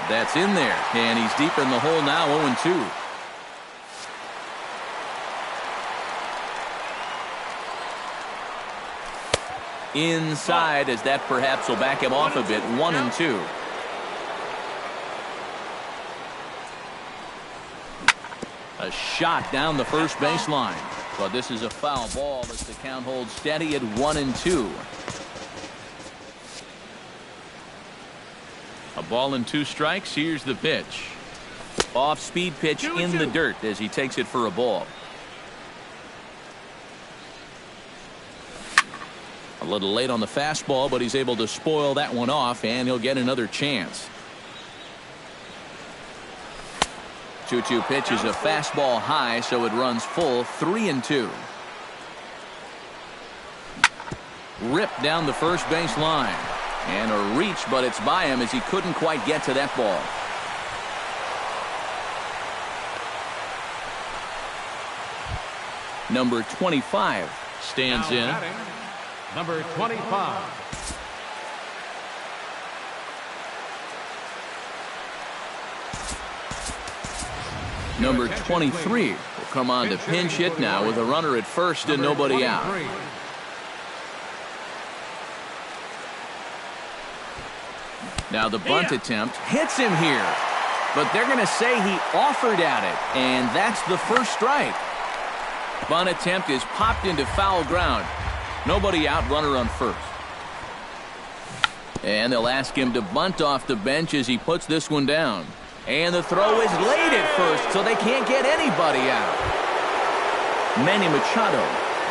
A: That's in there, and he's deep in the hole now, 0-2. Inside, as that perhaps will back him off a bit, 1-2. A shot down the first baseline, but this is a foul ball as the count holds steady at 1-2. A ball and 2 strikes. Here's the pitch. Off-speed pitch in the dirt as he takes it for a ball. A little late on the fastball, but he's able to spoil that one off, and he'll get another chance. 2-2 pitch is a fastball high, so it runs full, 3-2. Ripped down the first base line. And a reach, but it's by him as he couldn't quite get to that ball. Number 25 stands in.
D: Number 25.
A: Number 23 will come on to pinch hit now with a runner at first and nobody out. Now the bunt attempt hits him here, but they're going to say he offered at it, and that's the first strike. Bunt attempt is popped into foul ground. Nobody out, runner on first. And they'll ask him to bunt off the bench as he puts this one down. And the throw is late at first, so they can't get anybody out. Manny Machado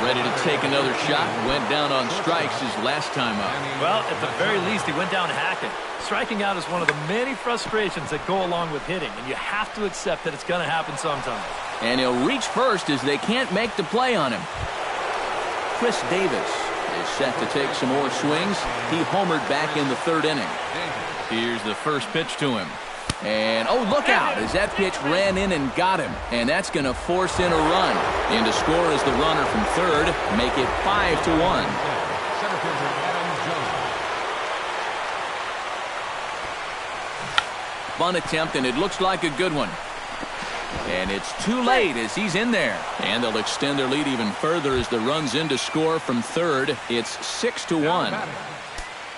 A: ready to take another shot. Went down on strikes his last time up.
C: Well, at the very least, he went down hacking. Striking out is one of the many frustrations that go along with hitting, and you have to accept that it's going to happen sometime.
A: And he'll reach first as they can't make the play on him. Chris Davis is set to take some more swings. He homered back in the third inning. Here's the first pitch to him. And, oh, look out, as that pitch ran in and got him. And that's going to force in a run. In to score is the runner from third. Make it 5-1. Bunt attempt, and it looks like a good one. And it's too late as he's in there. And they'll extend their lead even further as the run's in to score from third. It's 6-1.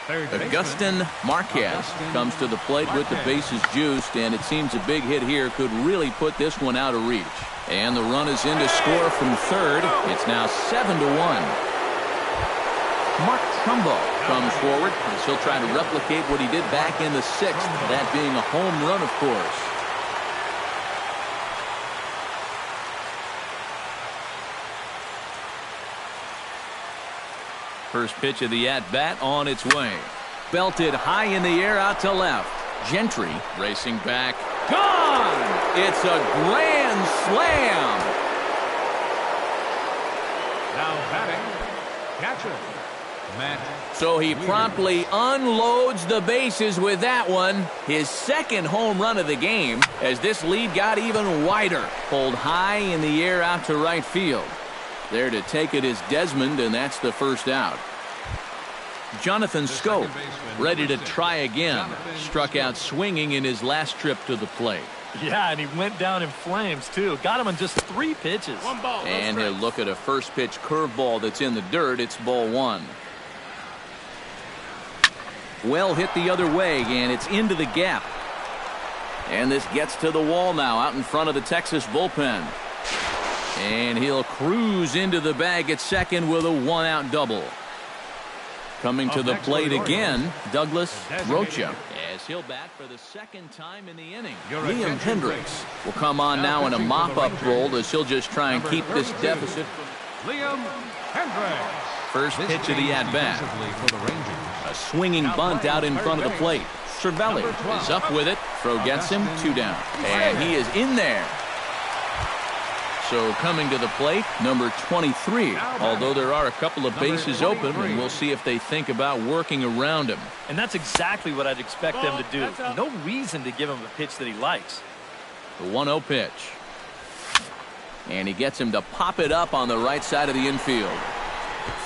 A: Agustin Marquez comes to the plate with the bases juiced, and it seems a big hit here could really put this one out of reach. And the run is in to score from third. It's now 7-1. Mark Trumbo comes forward as he'll try to replicate what he did back in the sixth, that being a home run, of course. First pitch of the at-bat on its way. Belted high in the air out to left. Gentry racing back. Gone! It's a grand slam!
D: Now batting, catcher, Matt.
A: So he promptly unloads the bases with that one. His second home run of the game as this lead got even wider. Pulled high in the air out to right field. There to take it is Desmond, and that's the first out. Jonathan Scope ready to try again. Struck out swinging in his last trip to the plate.
C: Yeah, and he went down in flames, too. Got him on just 3 pitches.
E: One ball,
A: And he'll look at a first pitch curveball that's in the dirt. It's ball 1. Well hit the other way, and it's into the gap. And this gets to the wall now out in front of the Texas bullpen. And he'll cruise into the bag at second with a 1-out double. Coming to the plate again, Douglas Rocha, as he'll bat for the second time in the inning. Liam Hendricks will come on now in a mop-up role as he'll just try and keep this deficit.
D: Liam Hendricks.
A: First pitch of the at-bat. A swinging bunt out in front of the plate. Cervelli is up with it. Throw gets him, 2 down. And he is in there. So coming to the plate, number 23. Although there are a couple of bases open, and we'll see if they think about working around him.
C: And that's exactly what I'd expect them to do. No reason to give him a pitch that he likes.
A: The 1-0 pitch. And he gets him to pop it up on the right side of the infield.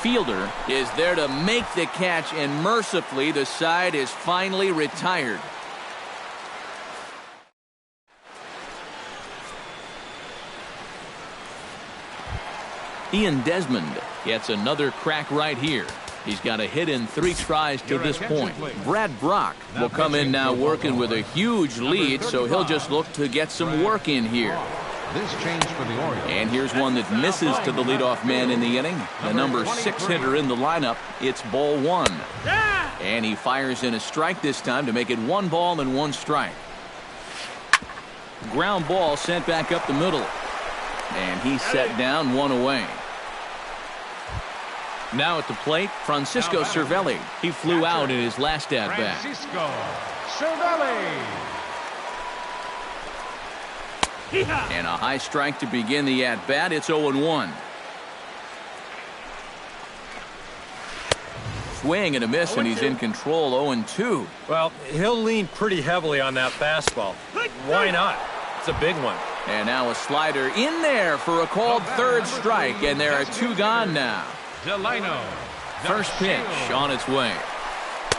A: Fielder is there to make the catch, and mercifully the side is finally retired. Ian Desmond gets another crack right here. He's got a hit in 3 tries to this point. Brad Brock will come in now working with a huge lead, so he'll just look to get some work in here.
D: This change for the Orioles.
A: And here's one that misses to the leadoff man in the inning. The number 6 hitter in the lineup. It's ball 1. And he fires in a strike this time to make it 1 ball and 1 strike. Ground ball sent back up the middle. And he's set down, 1 away. Now at the plate, Francisco Cervelli. He flew out in his last at-bat.
D: Francisco Cervelli.
A: And a high strike to begin the at-bat. It's 0-1. Swing and a miss, and he's in control, 0-2.
B: Well, he'll lean pretty heavily on that fastball. Why not? It's a big one.
A: And now a slider in there for a called third strike, and there are 2 gone now.
D: Delino.
A: First pitch on its way.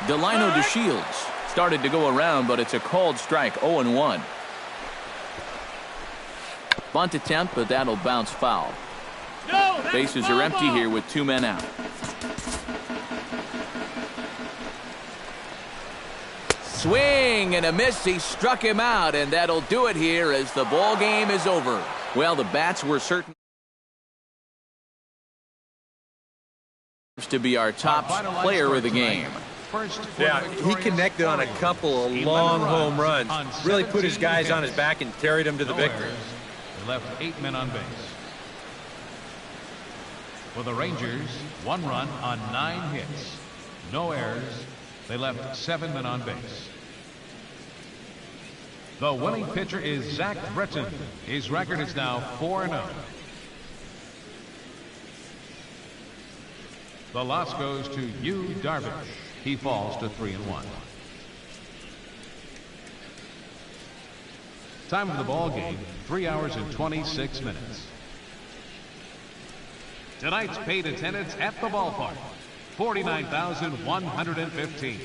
A: Delino DeShields started to go around, but it's a called strike, 0-1. Bunt attempt, but that'll bounce foul. Bases are empty here with 2 men out. Swing and a miss. He struck him out, and that'll do it here as the ball game is over. Well, the bats were certain to be our top player of the game.
B: Yeah, he connected on a couple of long home runs. Really put his guys on his back and carried them to the victory.
D: They left 8 men on base. For the Rangers, 1 run on 9 hits. No errors. They left 7 men on base. The winning pitcher is Zach Britton. His record is now 4-0. The loss goes to Yu Darvish. He falls to 3-1. Time of the ball game, 3 hours and 26 minutes. Tonight's paid attendance at the ballpark, 49,115.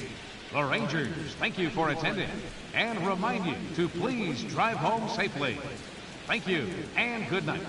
D: The Rangers thank you for attending and remind you to please drive home safely. Thank you and good night.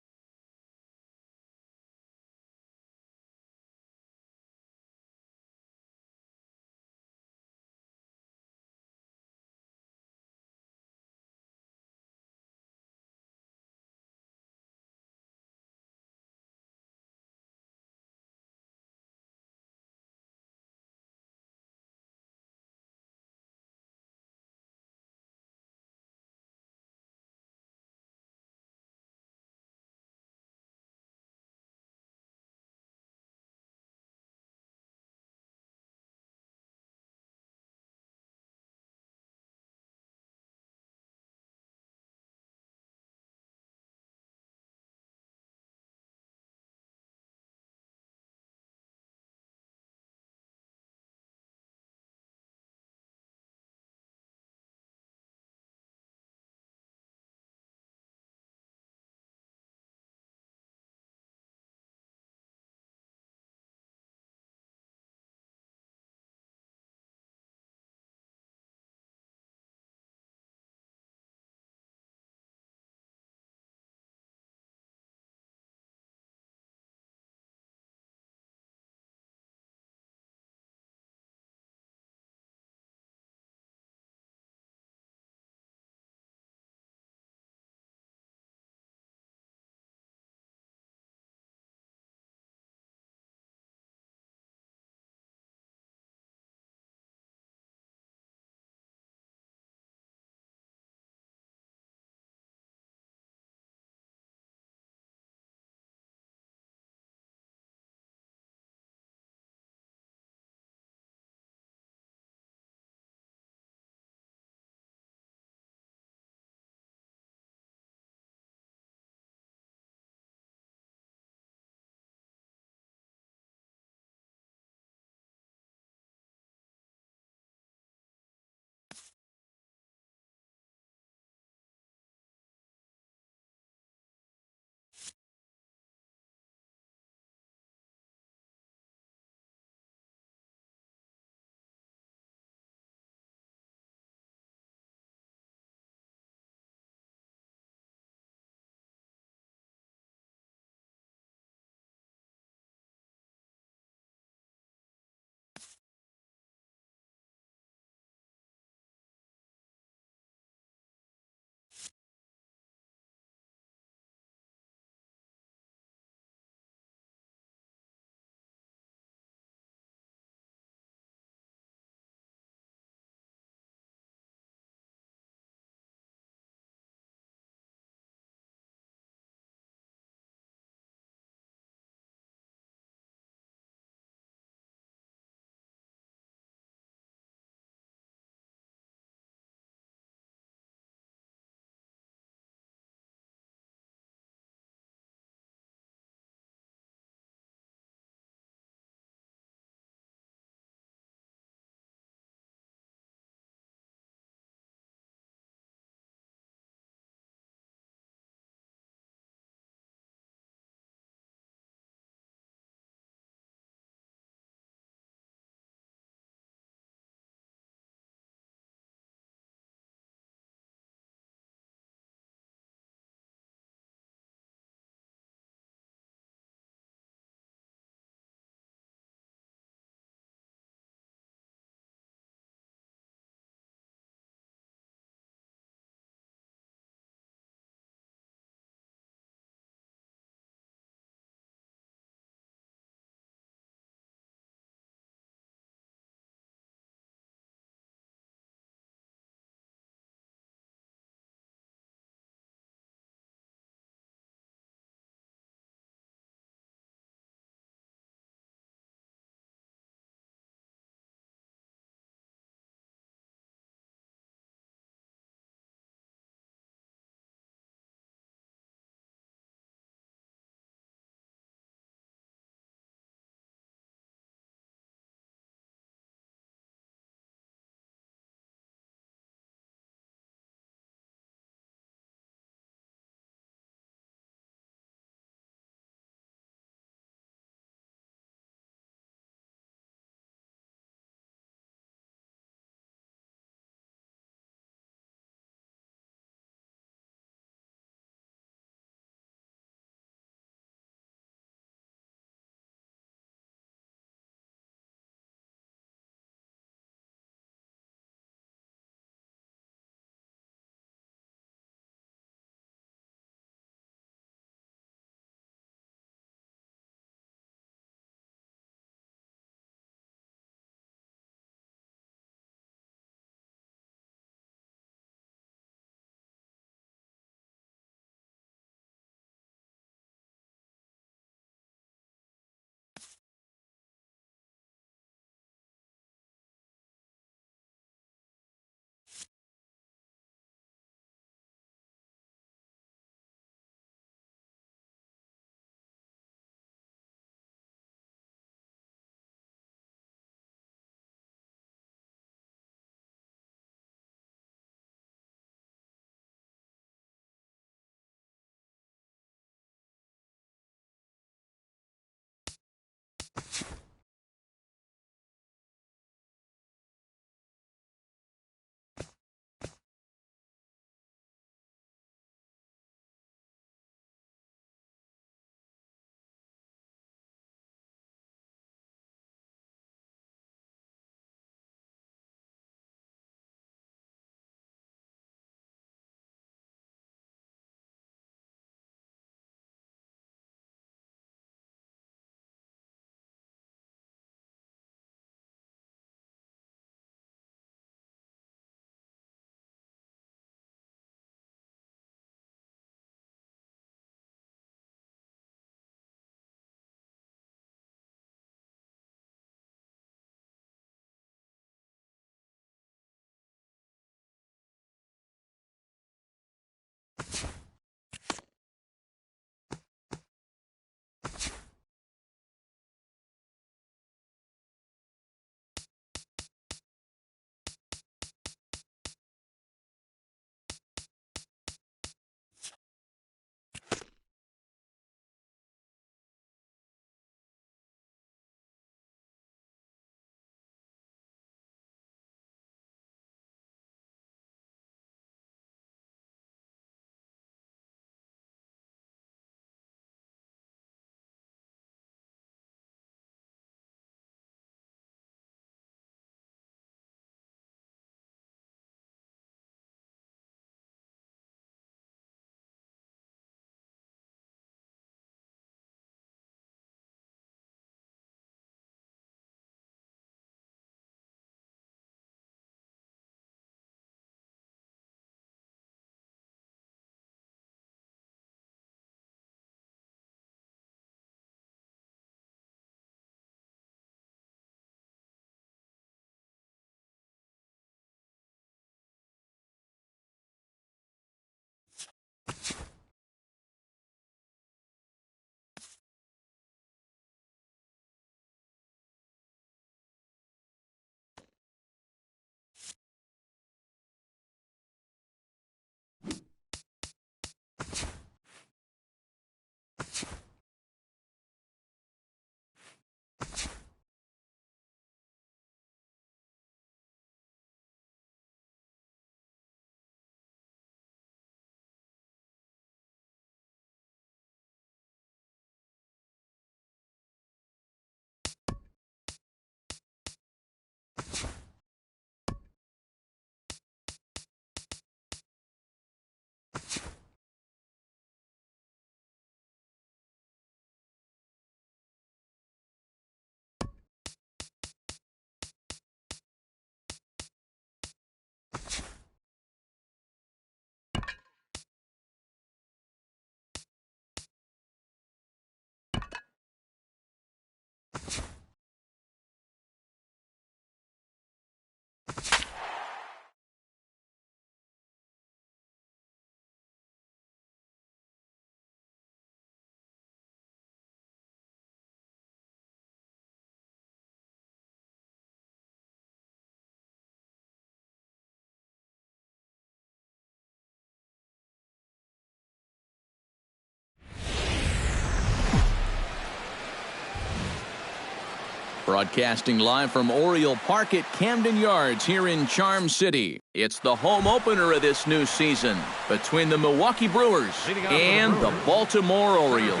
A: Broadcasting live from Oriole Park at Camden Yards here in Charm City. It's the home opener of this new season between the Milwaukee Brewers and the Baltimore Orioles.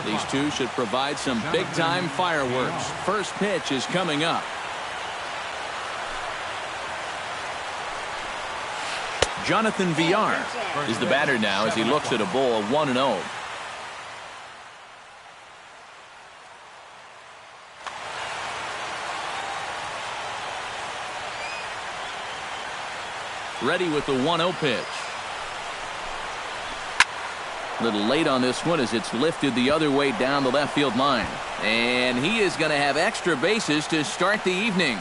A: These two should provide some big-time fireworks. First pitch is coming up. Jonathan Villar is the batter now as he looks at a ball 1-0. Ready with the 1-0 pitch. A little late on this one as it's lifted the other way down the left field line. And he is going to have extra bases to start the evening.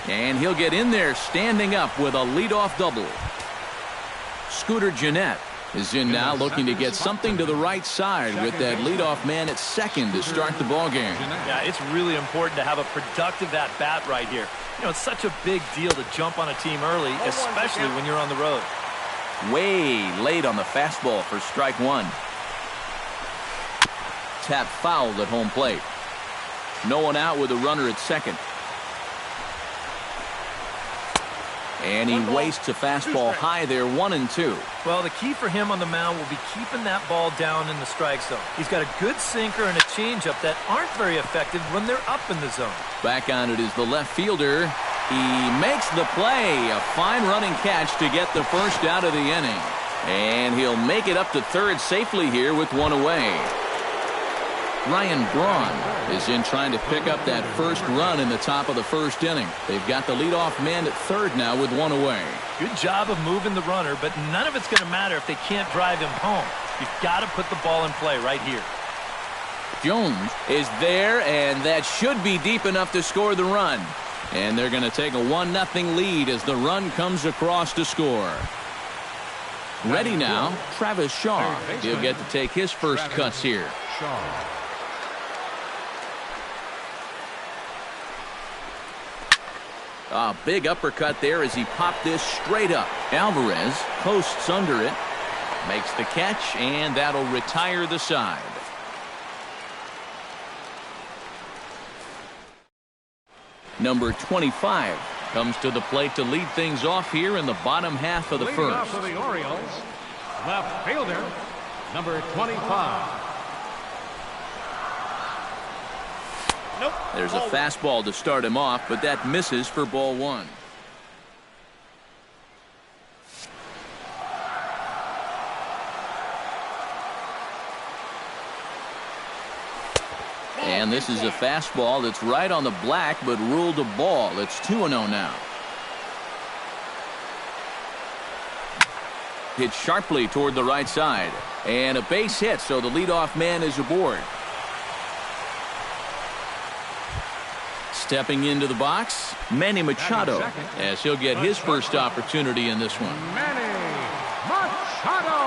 A: And he'll get in there standing up with a leadoff double. Scooter Gennett is in now, looking to get something to the right side with that leadoff man at second to start the ball game.
C: Yeah, it's really important to have a productive at-bat right here. You know, it's such a big deal to jump on a team early, especially when you're on the road.
A: Way late on the fastball for strike one. Tap fouled at home plate. No one out with a runner at second. And he wastes a fastball high there, 1-2.
C: Well, the key for him on the mound will be keeping that ball down in the strike zone. He's got a good sinker and a changeup that aren't very effective when they're up in the zone.
A: Back on it is the left fielder. He makes the play. A fine running catch to get the first out of the inning. And he'll make it up to third safely here with one away. Ryan Braun is in trying to pick up that first run in the top of the first inning. They've got the leadoff man at third now with one away.
C: Good job of moving the runner, but none of it's going to matter if they can't drive him home. You've got to put the ball in play right here.
A: Jones is there, and that should be deep enough to score the run. And they're going to take a 1-0 lead as the run comes across to score. Ready now, Travis Shaw. He'll get to take his first cuts here. A big uppercut there as he popped this straight up. Alvarez posts under it, makes the catch, and that'll retire the side. Number 25 comes to the plate to lead things off here in the bottom half of the first.
D: Off for the Orioles, left fielder, number 25.
E: Nope.
A: There's a fastball to start him off, but that misses for ball one. And this is a fastball that's right on the black, but ruled a ball. It's 2-0 now. Hit sharply toward the right side. And a base hit, so the leadoff man is aboard. Stepping into the box, Manny Machado, as he'll get his first opportunity in this one.
D: Manny Machado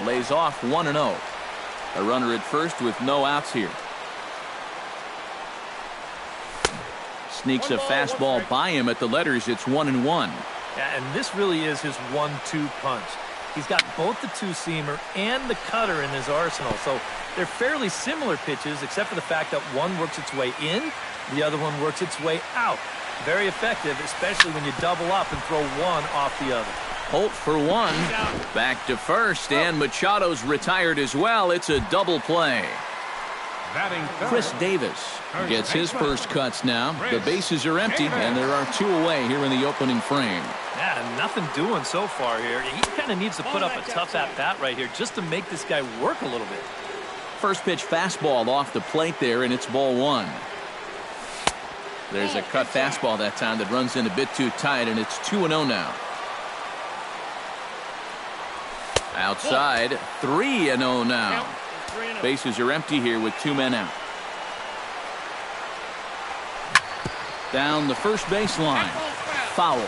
A: Lays off 1-0. A runner at first with no outs here. Sneaks a fastball by him at the letters. It's 1-1.
C: Yeah, and this really is his 1-2 punch. He's got both the two-seamer and the cutter in his arsenal, so they're fairly similar pitches except for the fact that one works its way in, the other one works its way out. Very effective, especially when you double up and throw one off the other.
A: Holt for one. Back to first, and Machado's retired as well. It's a double play. Chris Davis gets his first cuts now. The bases are empty, and there are two away here in the opening frame.
C: Yeah, nothing doing so far here. He kind of needs to put up a tough at-bat right here just to make this guy work a little bit.
A: First pitch fastball off the plate there, and it's ball one. There's a cut fastball that time that runs in a bit too tight, and it's 2-0 now. Outside, 3-0 now. Bases are empty here with two men out. Down the first baseline. Foul.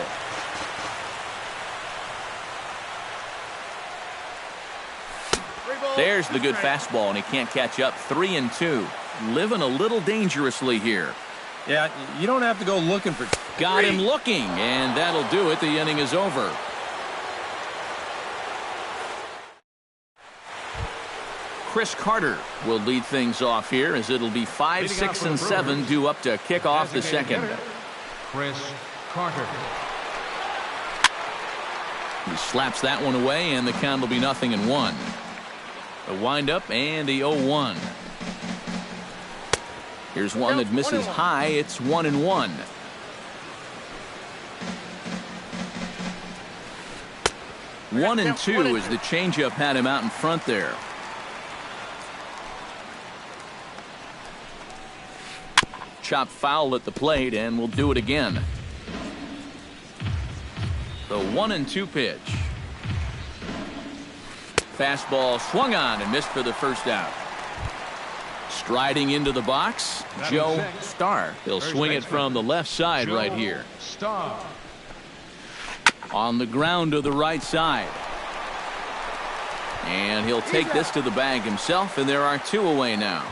A: There's the good fastball, and he can't catch up. 3-2. Living a little dangerously here.
B: Yeah, you don't have to go looking for...
A: Got him looking, and that'll do it. The inning is over. Chris Carter will lead things off here, as it'll be 5, 6, and 7 due up to kick off the second.
D: Chris Carter.
A: He slaps that one away, and the count will be 0-1. A windup and the 0-1. Here's one that misses high. It's 1-1. 1-2 as the changeup had him out in front there. Chop foul at the plate, and we'll do it again. The 1-2 pitch. Fastball swung on and missed for the first out. Striding into the box, Joe Starr. He'll swing it from the left side right here.
D: Starr.
A: On the ground to the right side. And he'll take this to the bag himself, and there are 2 away now.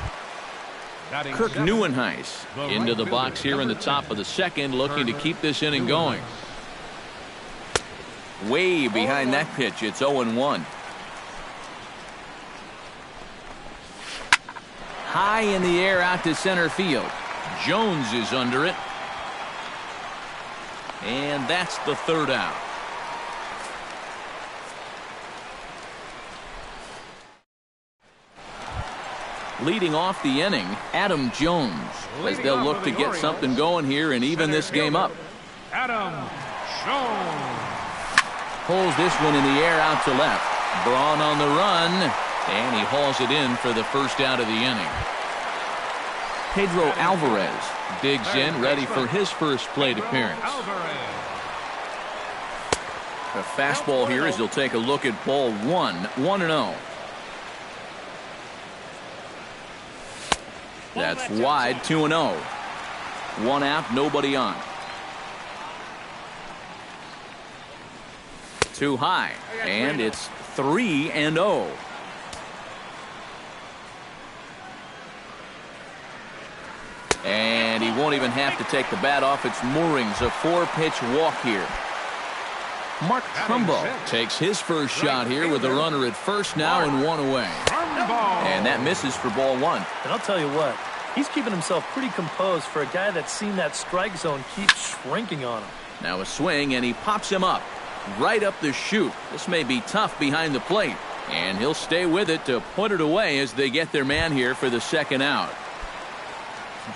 A: Kirk Neuenhuis into the box here in the top of the second, looking to keep this inning going. Way behind that pitch, it's 0-1. High in the air out to center field. Jones is under it. And that's the third out. Leading off the inning, Adam Jones, as they'll look to get something going here and even this game up.
D: Adam Jones
A: Pulls this one in the air out to left. Braun on the run, and he hauls it in for the first out of the inning. Pedro Alvarez digs in, ready for his first plate appearance. A fastball here as he'll take a look at ball 1, 1-0. That's wide, 2-0. 1 out, nobody on. Too high, and it's 3-0. And he won't even have to take the bat off its moorings. A 4-pitch walk here. Mark Trumbo takes his first shot here with a runner at first now and 1 away. And that misses for ball 1.
C: And I'll tell you what, he's keeping himself pretty composed for a guy that's seen that strike zone keep shrinking on him.
A: Now a swing, and he pops him up right up the chute. This may be tough behind the plate, and he'll stay with it to put it away as they get their man here for the second out.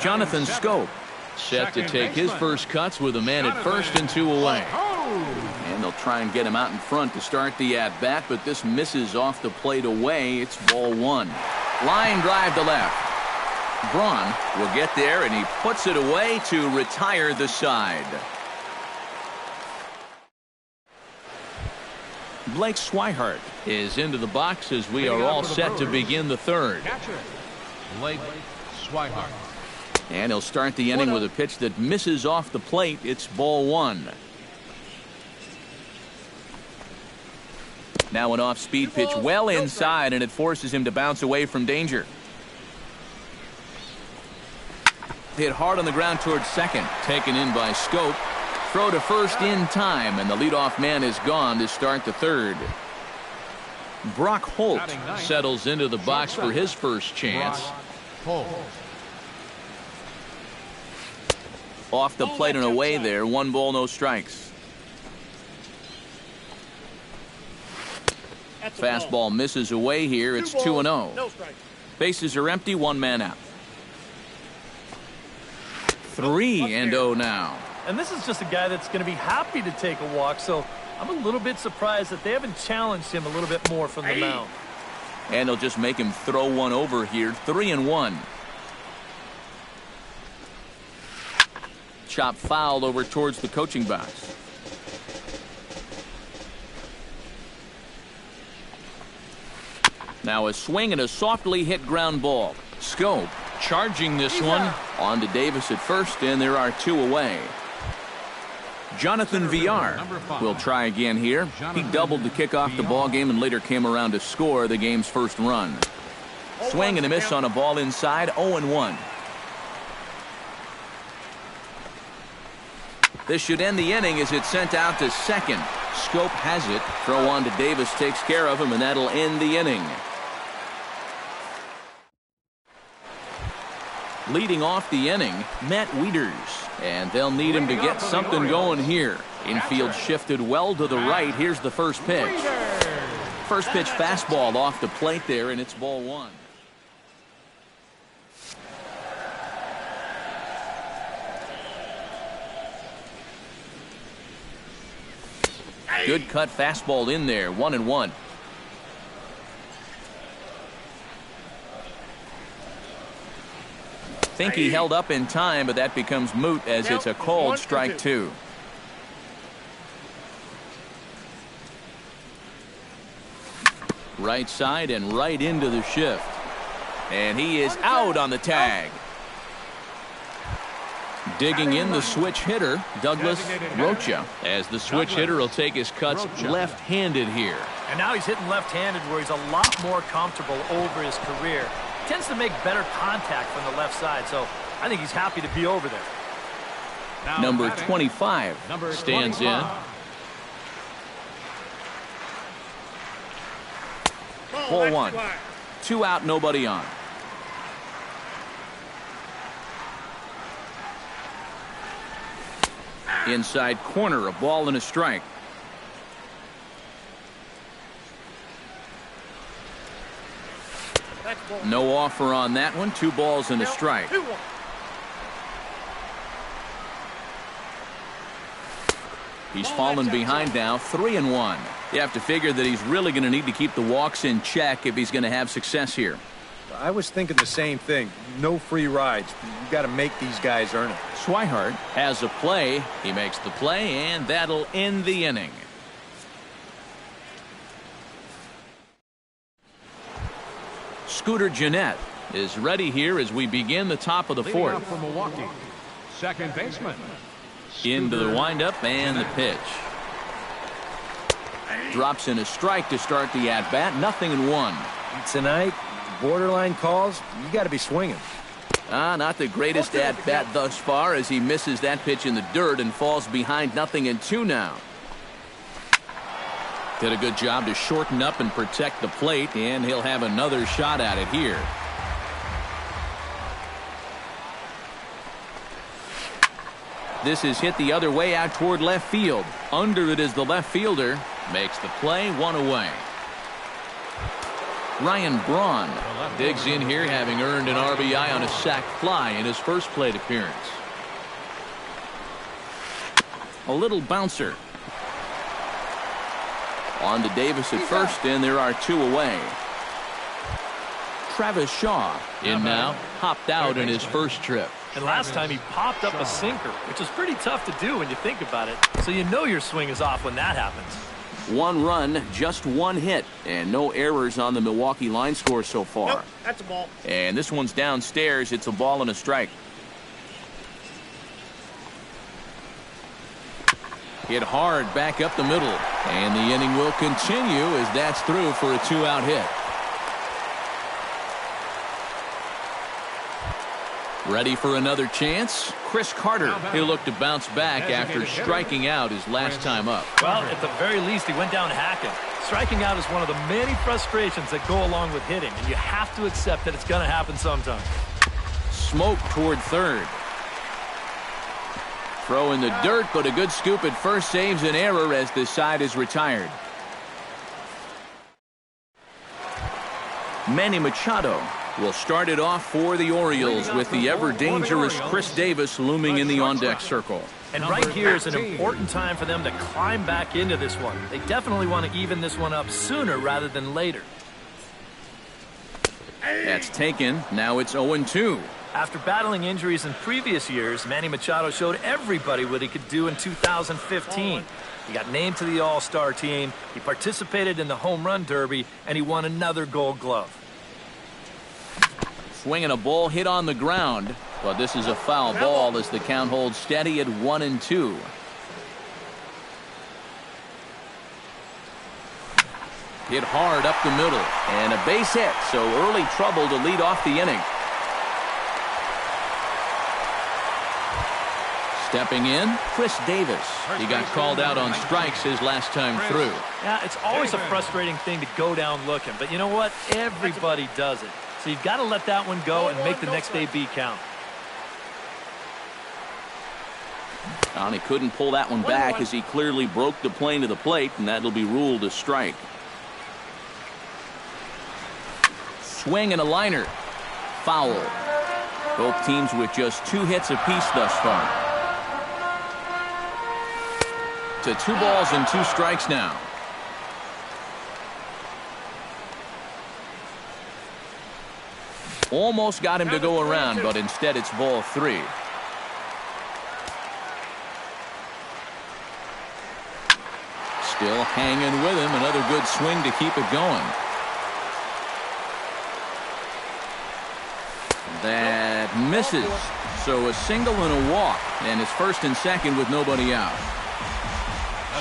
A: Jonathan Scope set to take his first cuts with a man at first and 2 away. And they'll try and get him out in front to start the at-bat, but this misses off the plate away. It's ball 1. Line drive to left. Braun will get there, and he puts it away to retire the side. Blake Swihart is into the box as we are all set to begin the third.
D: Blake Swihart.
A: And he'll start the inning with a pitch that misses off the plate. It's ball 1. Now an off-speed pitch well inside, and it forces him to bounce away from danger. Hit hard on the ground towards second. Taken in by Scope. Throw to first in time, and the leadoff man is gone to start the third. Brock Holt settles into the box for his first chance. Off the plate and away there. 1 ball, no strikes. Fastball misses away here. It's 2-0. Bases are empty. 1 man out. 3-0 now.
C: And this is just a guy that's going to be happy to take a walk, so I'm a little bit surprised that they haven't challenged him a little bit more from the mound.
A: And they'll just make him throw one over here. 3-1. Chop fouled over towards the coaching box. Now a swing and a softly hit ground ball. Scope charging this one on to Davis at first, and there are 2 away. Jonathan Villar will try again here. He doubled to kick off the ball game and later came around to score the game's first run. Swing and a miss on a ball inside. 0-1. This should end the inning as it's sent out to second. Scope has it. Throw on to Davis takes care of him, and that'll end the inning. Leading off the inning, Matt Wieters, and they'll need him to get something going here. Infield shifted well to the right. Here's the first pitch. First pitch fastball off the plate there, and it's ball one. Good cut fastball in there, 1-1. Think he held up in time, but that becomes moot as it's a called strike two. Right side and right into the shift. And he is out on the tag. Digging in the switch hitter, Douglas Rocha, as the switch hitter will take his cuts left-handed here.
C: And now he's hitting left-handed where he's a lot more comfortable over his career. Tends to make better contact from the left side, so I think he's happy to be over there.
A: Number 25 stands in. Ball one. 2 out, nobody on. Inside corner, a ball and a strike. No offer on that one. 2 balls and a strike. He's fallen behind now, 3-1. You have to figure that he's really going to need to keep the walks in check if he's going to have success here.
B: I was thinking the same thing. No free rides. You got to make these guys earn it.
A: Swihart has a play. He makes the play, and that'll end the inning. Scooter Gennett is ready here as we begin the top of the fourth.
D: From Milwaukee, second baseman.
A: Into the windup and the pitch. Drops in a strike to start the at-bat. 0-1.
B: Tonight, borderline calls, you got to be swinging.
A: Not the greatest at-bat thus far as he misses that pitch in the dirt and falls behind 0-2 now. Did a good job to shorten up and protect the plate, and he'll have another shot at it here. This is hit the other way out toward left field. Under it is the left fielder. Makes the play, 1 away. Ryan Braun digs in here, having earned an RBI on a sac fly in his first plate appearance. A little bouncer. On to Davis at first, and there are 2 away. Travis Shaw in now, hopped out in his first trip.
C: And last time he popped up a sinker, which is pretty tough to do when you think about it. So you know your swing is off when that happens.
A: 1 run, just 1 hit, and no errors on the Milwaukee line score so far.
E: Nope, that's a ball.
A: And this one's downstairs. It's a ball and a strike. Hit hard back up the middle. And the inning will continue as that's through for a 2-out hit. Ready for another chance? Chris Carter. He'll look to bounce back after striking out his last time up.
C: Well, at the very least, he went down hacking. Striking out is one of the many frustrations that go along with hitting, and you have to accept that it's going to happen sometime.
A: Smoke toward third. Throw in the dirt, but a good scoop at first saves an error as this side is retired. Manny Machado will start it off for the Orioles with the ever-dangerous Chris Davis looming in the on-deck circle.
C: And right here is an important time for them to climb back into this one. They definitely want to even this one up sooner rather than later.
A: That's taken. Now it's 0-2.
C: After battling injuries in previous years, Manny Machado showed everybody what he could do in 2015. He got named to the All-Star team, he participated in the Home Run Derby, and he won another Gold Glove.
A: Swinging a ball hit on the ground, but this is a foul ball as the count holds steady at 1-2. Hit hard up the middle, and a base hit, so early trouble to lead off the inning. Stepping in, Chris Davis. He got called out on strikes his last time through.
C: Yeah, it's always a frustrating thing to go down looking, but you know what? Everybody does it. So you've got to let that one go and make the next AB count.
A: And he couldn't pull that one back as he clearly broke the plane to the plate, and that'll be ruled a strike. Swing and a liner. Foul. Both teams with just 2 hits apiece thus far. To 2 balls and 2 strikes now. Almost got him to go around, but instead it's ball 3. Still hanging with him. Another good swing to keep it going. That misses. So a single and a walk. And it's first and second with nobody out.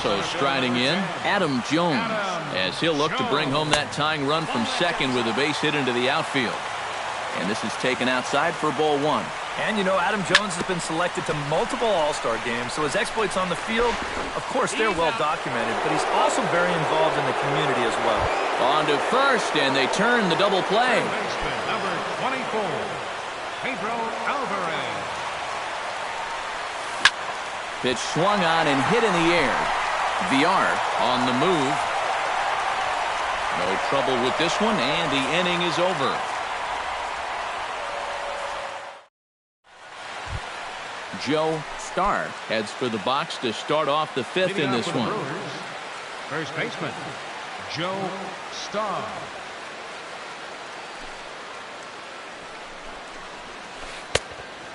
A: So striding in, Adam Jones, as he'll look to bring home that tying run from second with a base hit into the outfield. And this is taken outside for ball 1.
C: And, you know, Adam Jones has been selected to multiple All-Star games, so his exploits on the field, of course, they're well documented, but he's also very involved in the community as well.
A: On to first, and they turn the double play.
D: Number 24, Pedro Alvarez.
A: Pitch swung on and hit in the air. VR on the move. No trouble with this one, and the inning is over. Joe Starr heads for the box to start off the 5th in this one.
D: First baseman, Joe Starr.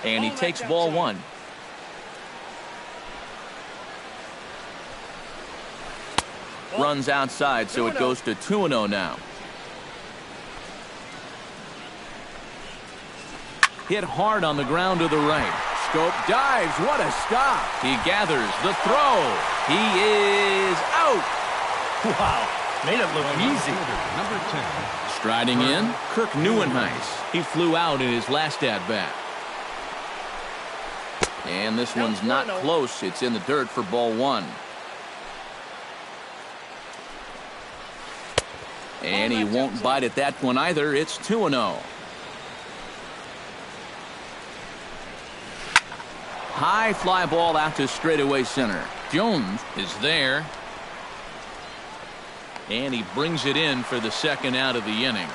A: And he takes ball 1. Runs outside, so it goes to 2-0 now. Hit hard on the ground to the right. Scope dives. What a stop. He gathers the throw. He is out.
C: Wow. Made it look easy.
D: Number 10.
A: Striding in, Kirk Neuenhuis. He flew out in his last at-bat. And this one's not close. It's in the dirt for ball 1. And he won't bite at that one either. It's 2-0. High fly ball out to straightaway center. Jones is there. And he brings it in for the second out of the inning.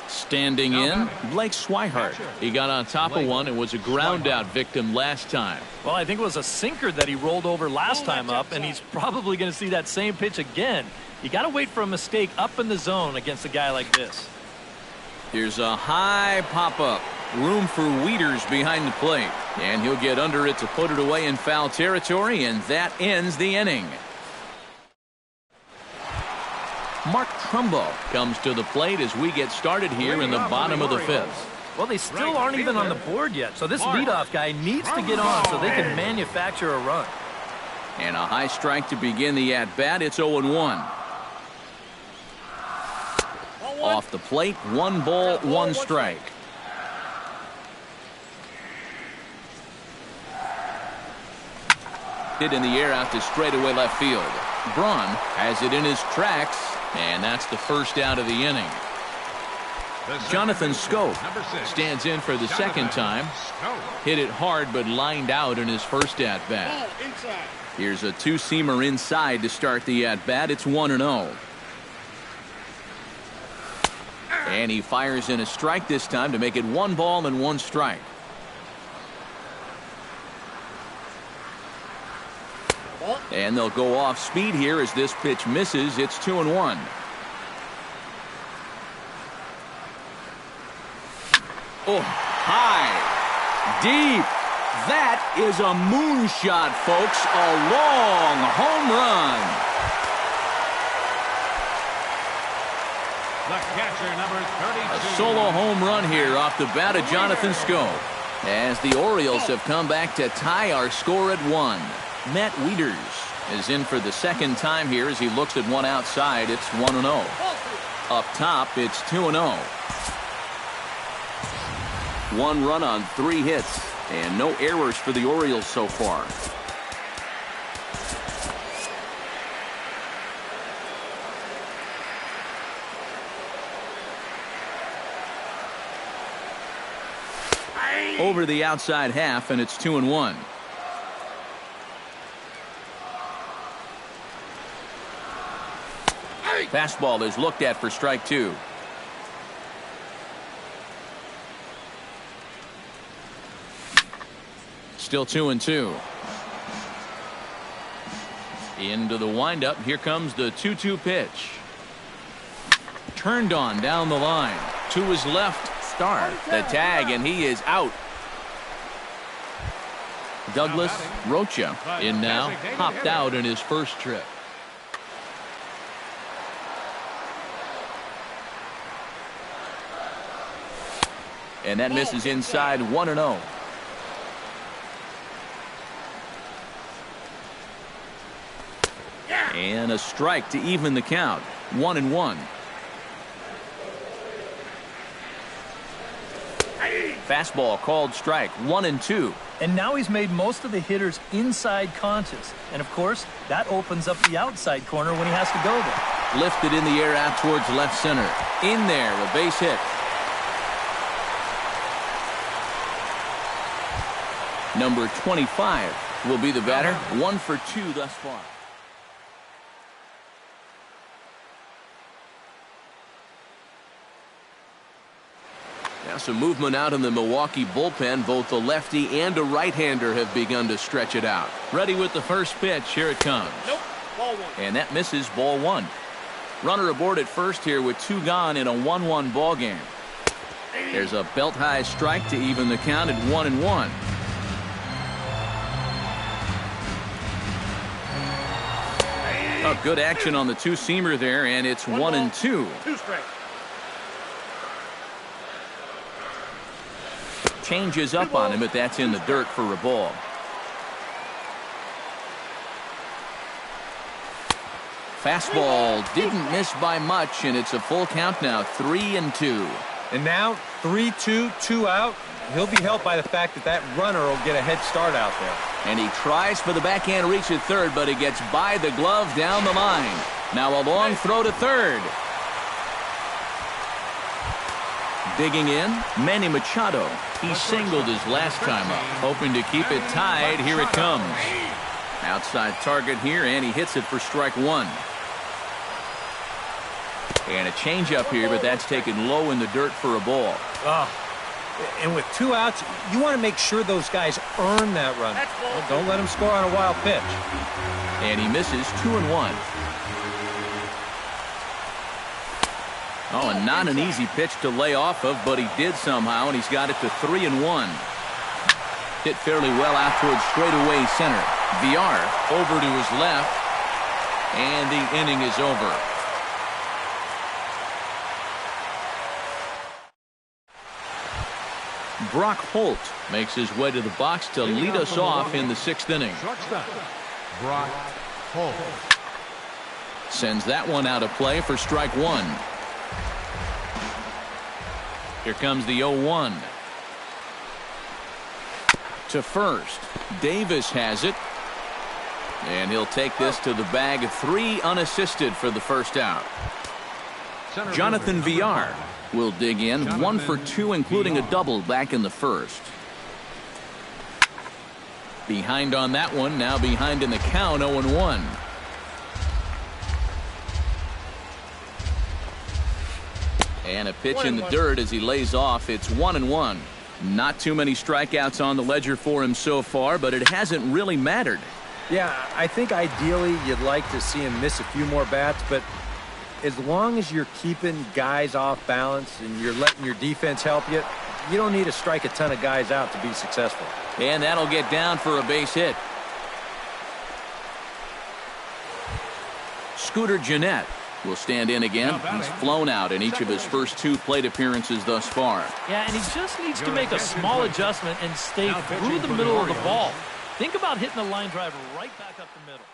A: Standing in, Blake Swihart. He got on top of one and was a ground out victim last time.
C: Well, I think it was a sinker that he rolled over last time up, and he's probably going to see that same pitch again. You got to wait for a mistake up in the zone against a guy like this.
A: Here's a high pop-up. Room for Wieters behind the plate. And he'll get under it to put it away in foul territory, and that ends the inning. Mark Trumbo comes to the plate as we get started here in the bottom of the 5th.
C: Well, they still aren't even on the board yet, so this leadoff guy needs to get on so they can manufacture a run.
A: And a high strike to begin the at-bat. It's 0-1. Off the plate, 1 ball, 1 strike. Hit in the air out to straightaway left field. Braun has it in his tracks, and that's the first out of the inning. Jonathan Scope stands in for the second time. Hit it hard, but lined out in his first at-bat. Here's a 2-seamer inside to start the at-bat. It's 1-0. And he fires in a strike this time to make it 1 ball and 1 strike. And they'll go off speed here as this pitch misses. It's 2-1. Oh, high, deep. That is a moonshot, folks. A long home run.
D: The catcher, number 32.
A: A solo home run here off the bat of Jonathan Scope. As the Orioles have come back to tie our score at 1. Matt Wieters is in for the second time here as he looks at one outside. It's 1-0. Up top, it's 2-0. 1 run on 3 hits and no errors for the Orioles so far. Over the outside half, and it's 2-1. Fastball is looked at for strike 2. Still 2-2. Into the windup. Here comes the 2-2 pitch. Turned on down the line. To his left. Start the tag, and he is out. Douglas Rocha in now. Hopped out in his first trip. And that misses inside 1-0. And a strike to even the count. 1-1. Fastball called strike. 1-2.
C: And now he's made most of the hitters inside conscious. And, of course, that opens up the outside corner when he has to go there.
A: Lifted in the air out towards left center. In there, a base hit. Number 25 will be the batter. 1 for 2 thus far. Now some movement out in the Milwaukee bullpen. Both the lefty and a right-hander have begun to stretch it out. Ready with the first pitch. Here it comes.
E: Nope. Ball 1.
A: And that misses. Ball 1. Runner aboard at first here with 2 gone in a 1-1 ball game. There's a belt-high strike to even the count at 1-1. Oh, good action on the two-seamer there, and it's 1-2.
E: 2 strikes.
A: Changes up on him, but that's in the dirt for a ball. Fastball didn't miss by much, and it's a full count now. 3-2.
B: And now 3-2, 2 out. He'll be helped by the fact that runner will get a head start out there.
A: And he tries for the backhand reach at third, but he gets by the glove down the line. Now a long throw to third. Digging in, Manny Machado. He singled his last time up, hoping to keep it tied. Here it comes. Outside target here, and he hits it for strike 1. And a changeup here, but that's taken low in the dirt for a ball.
B: And with 2 outs, you want to make sure those guys earn that run. Well, don't let them score on a wild pitch.
A: And he misses. 2-1. Oh, and not an easy pitch to lay off of, but he did somehow, and he's got it to 3-1. Hit fairly well out towards straightaway center. VR over to his left, and the inning is over. Brock Holt makes his way to the box to lead us off in the 6th inning.
D: Shortstop, Brock Holt.
A: Sends that one out of play for strike 1. Here comes the 0-1. To first. Davis has it. And he'll take this to the bag. 3 unassisted for the first out. Jonathan VR will dig in. 1 for 2, including a double back in the first. Behind on that one. Now behind in the count. 0-1. And a pitch in the dirt as he lays off. It's 1-1. Not too many strikeouts on the ledger for him so far, but it hasn't really mattered.
B: Yeah, I think ideally you'd like to see him miss a few more bats, but as long as you're keeping guys off balance and you're letting your defense help you, you don't need to strike a ton of guys out to be successful.
A: And that'll get down for a base hit. Scooter Gennett will stand in again. He's flown out in each of his first 2 plate appearances thus far.
C: Yeah, and he just needs to make a small adjustment and stay through the middle of the ball. Think about hitting the line drive right back up the middle.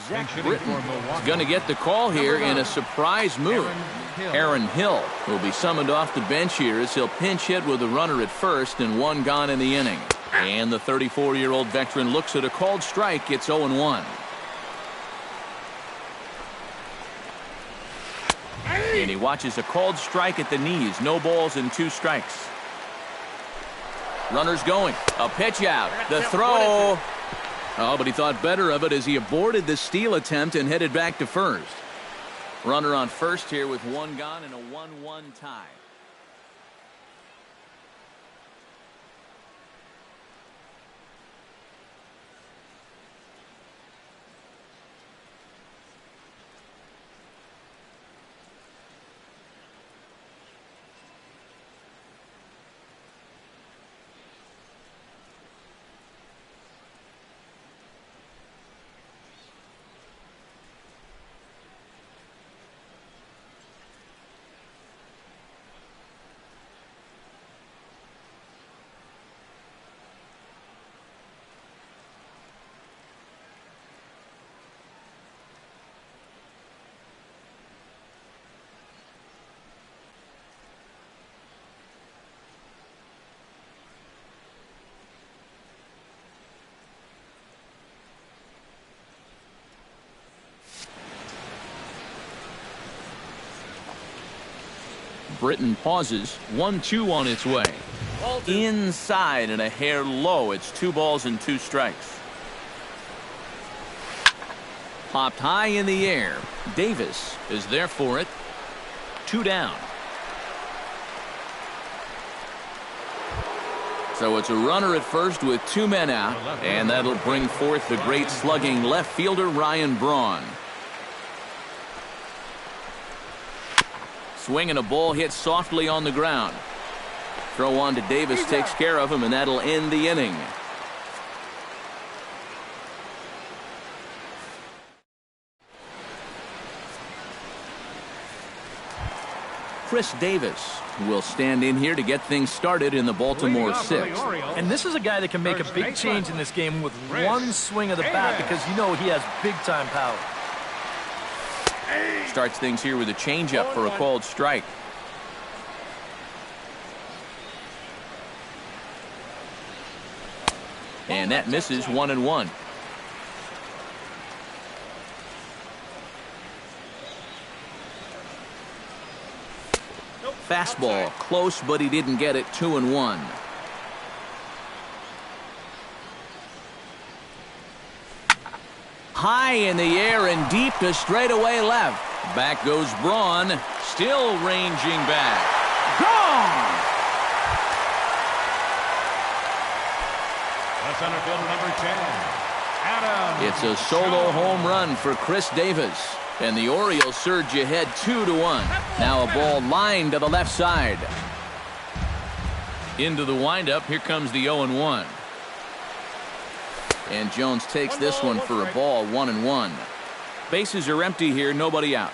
A: Zach Britton is going to get the call here in a surprise move. Aaron Hill will be summoned off the bench here as he'll pinch hit with a runner at first and 1 gone in the inning. And the 34-year-old veteran looks at a called strike. It's 0-1. And he watches a called strike at the knees. No balls and 2 strikes. Runners going. A pitch out. The throw. Oh, but he thought better of it as he aborted the steal attempt and headed back to first. Runner on first here with one gone and a 1-1 tie. Britton pauses. 1-2 on its way. Inside and a hair low. It's 2 balls and 2 strikes. Popped high in the air. Davis is there for it. 2 down. So it's a runner at first with 2 men out, and that'll bring forth the great slugging left fielder Ryan Braun. Swing and a ball hit softly on the ground. Throw on to Davis takes care of him, and that'll end the inning. Chris Davis will stand in here to get things started in the Baltimore 6th.
C: And this is a guy that can make a big change in this game with one swing of the bat, because you know he has big-time power.
A: Starts things here with a changeup for a called strike. And that misses. 1-1. Fastball close, but he didn't get it. 2-1. High in the air and deep to straightaway left. Back goes Braun, still ranging back. Gone!
D: The center fielder, number 10, Adam.
A: It's a solo home run for Chris Davis, and the Orioles surge ahead 2-1. Now a ball lined to the left side. Into the windup, here comes the 0-1. And Jones takes this one for a ball. 1-1. Bases are empty here, nobody out.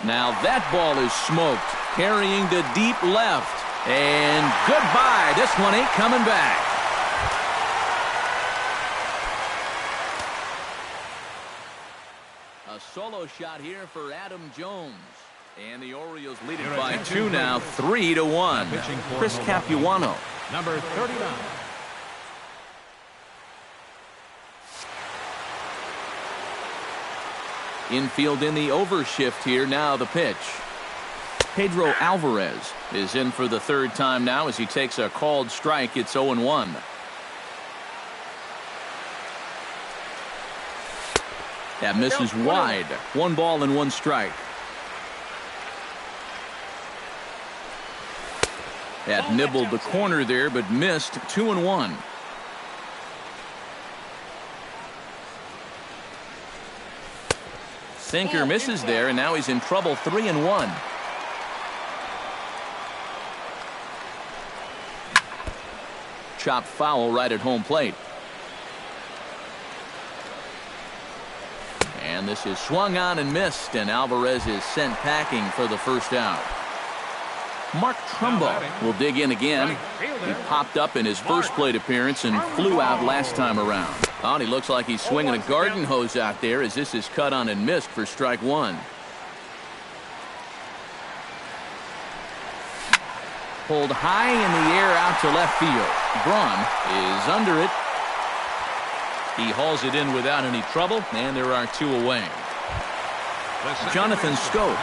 A: Now that ball is smoked, carrying to deep left. And goodbye. This one ain't coming back. A solo shot here for Adam Jones. And the Orioles lead it by 2 now, 3-1. Chris Capuano.
D: Number 39.
A: Infield in the overshift here. Now the pitch. Pedro Alvarez is in for the 3rd time now as he takes a called strike. It's 0-1. That misses wide. 1 ball and 1 strike. That nibbled the corner there, but missed. 2-1. Sinker misses there, and now he's in trouble. 3-1. Chopped foul right at home plate. And this is swung on and missed, and Alvarez is sent packing for the 1st out. Mark Trumbo will dig in again. He popped up in his first plate appearance and flew out last time around. Oh, and he looks like he's swinging a garden hose out there as this is cut on and missed for strike 1. Pulled high in the air out to left field. Braun is under it. He hauls it in without any trouble, and there are 2 away. Jonathan Scope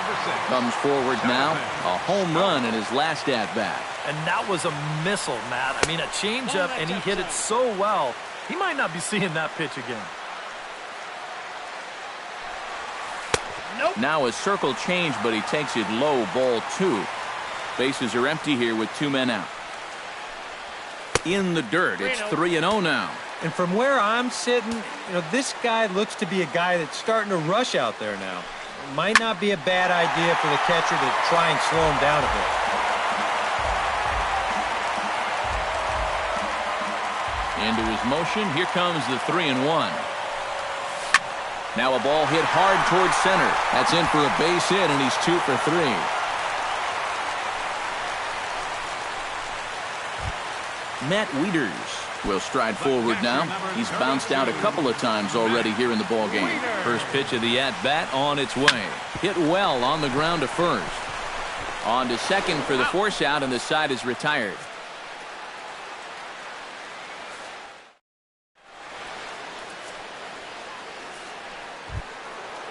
A: comes forward now. A home run in his last at-bat.
C: And that was a missile, Matt. I mean, a changeup, and he hit it so well. He might not be seeing that pitch again.
E: Nope.
A: Now a circle change, but he takes it low, ball 2. Bases are empty here with 2 men out. In the dirt, it's 3-0 now.
B: And from where I'm sitting, this guy looks to be a guy that's starting to rush out there now. It might not be a bad idea for the catcher to try and slow him down a bit.
A: Into his motion, here comes the 3-1. Now a ball hit hard towards center. That's in for a base hit, and he's 2 for 3. Matt Wieters will stride forward now. He's bounced out a couple of times already here in the ballgame. First pitch of the at-bat on its way. Hit well on the ground to first. On to second for the force out, and the side is retired.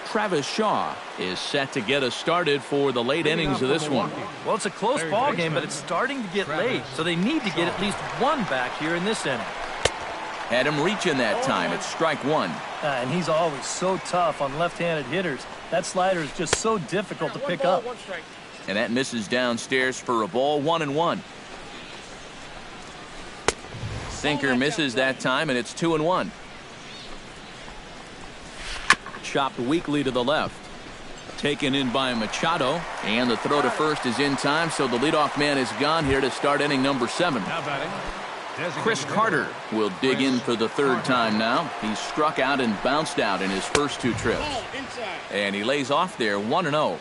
A: Travis Shaw is set to get us started for the late innings of this one.
C: Well, it's a close ball game, but it's starting to get late, so they need to get at least one back here in this inning.
A: Had him reaching that time. It's strike 1.
C: And he's always so tough on left-handed hitters. That slider is just so difficult to pick up.
A: And that misses downstairs for a ball, 1-1. Sinker misses that time, and it's 2-1. Chopped weakly to the left. Taken in by Machado, and the throw to first is in time, so the leadoff man is gone here to start inning number 7. Chris Carter will dig in for the 3rd time now. He's struck out and bounced out in his first 2 trips. And he lays off there, 1-0.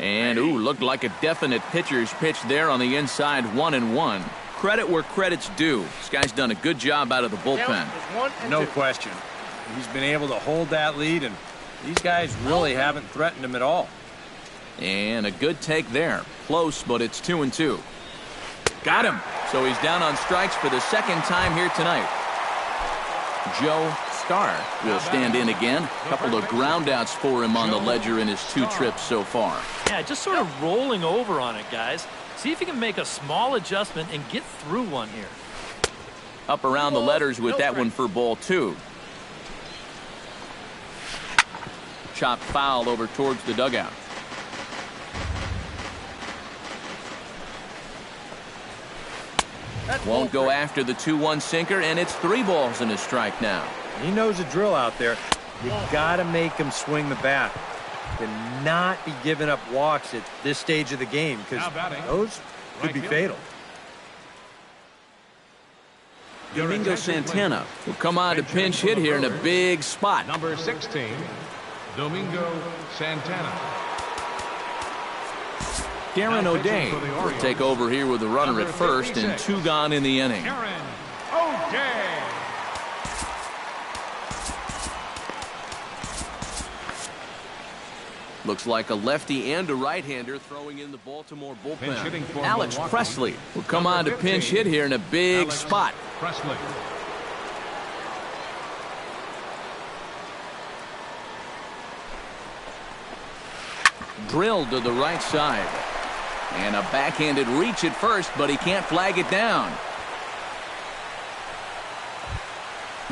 A: And, looked like a definite pitcher's pitch there on the inside, 1-1. Credit where credit's due. This guy's done a good job out of the bullpen.
B: No question. He's been able to hold that lead, and these guys really haven't threatened him at all.
A: And a good take there. Close, but it's 2-2. Got him. So he's down on strikes for the 2nd time here tonight. Joe Starr will stand in again. A couple of groundouts for him on the ledger in his 2 trips so far.
C: Yeah, just sort of rolling over on it, guys. See if you can make a small adjustment and get through one here.
A: Up around the letters with that one for ball 2. Chopped foul over towards the dugout. Won't go after the 2-1 sinker, and it's 3 balls and a strike now.
B: He knows the drill out there. You got to make him swing the bat. Cannot be giving up walks at this stage of the game, because those could be fatal.
A: Domingo Santana will come on to pinch hit here in a big spot.
D: Number 16, Domingo Santana.
A: Darren O'Day will take over here with a runner at first and 2 gone in the inning.
D: Darren O'Day.
A: Looks like a lefty and a right-hander throwing in the Baltimore bullpen. Alex Presley will come on to pinch hit here in a big spot.
D: Presley.
A: Drilled to the right side. And a backhanded reach at first, but he can't flag it down.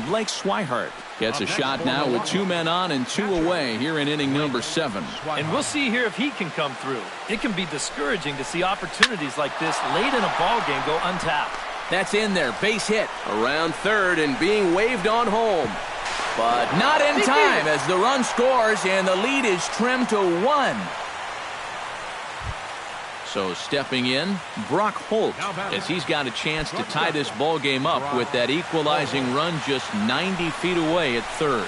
A: Blake Swihart gets a shot now with 2 men on and 2 away here in inning number 7.
C: And we'll see here if he can come through. It can be discouraging to see opportunities like this late in a ball game go untapped.
A: That's in there. Base hit around third and being waved on home. But not in time as the run scores and the lead is trimmed to 1. So stepping in, Brock Holt, as he's got a chance to tie this ball game up with that equalizing run just 90 feet away at third.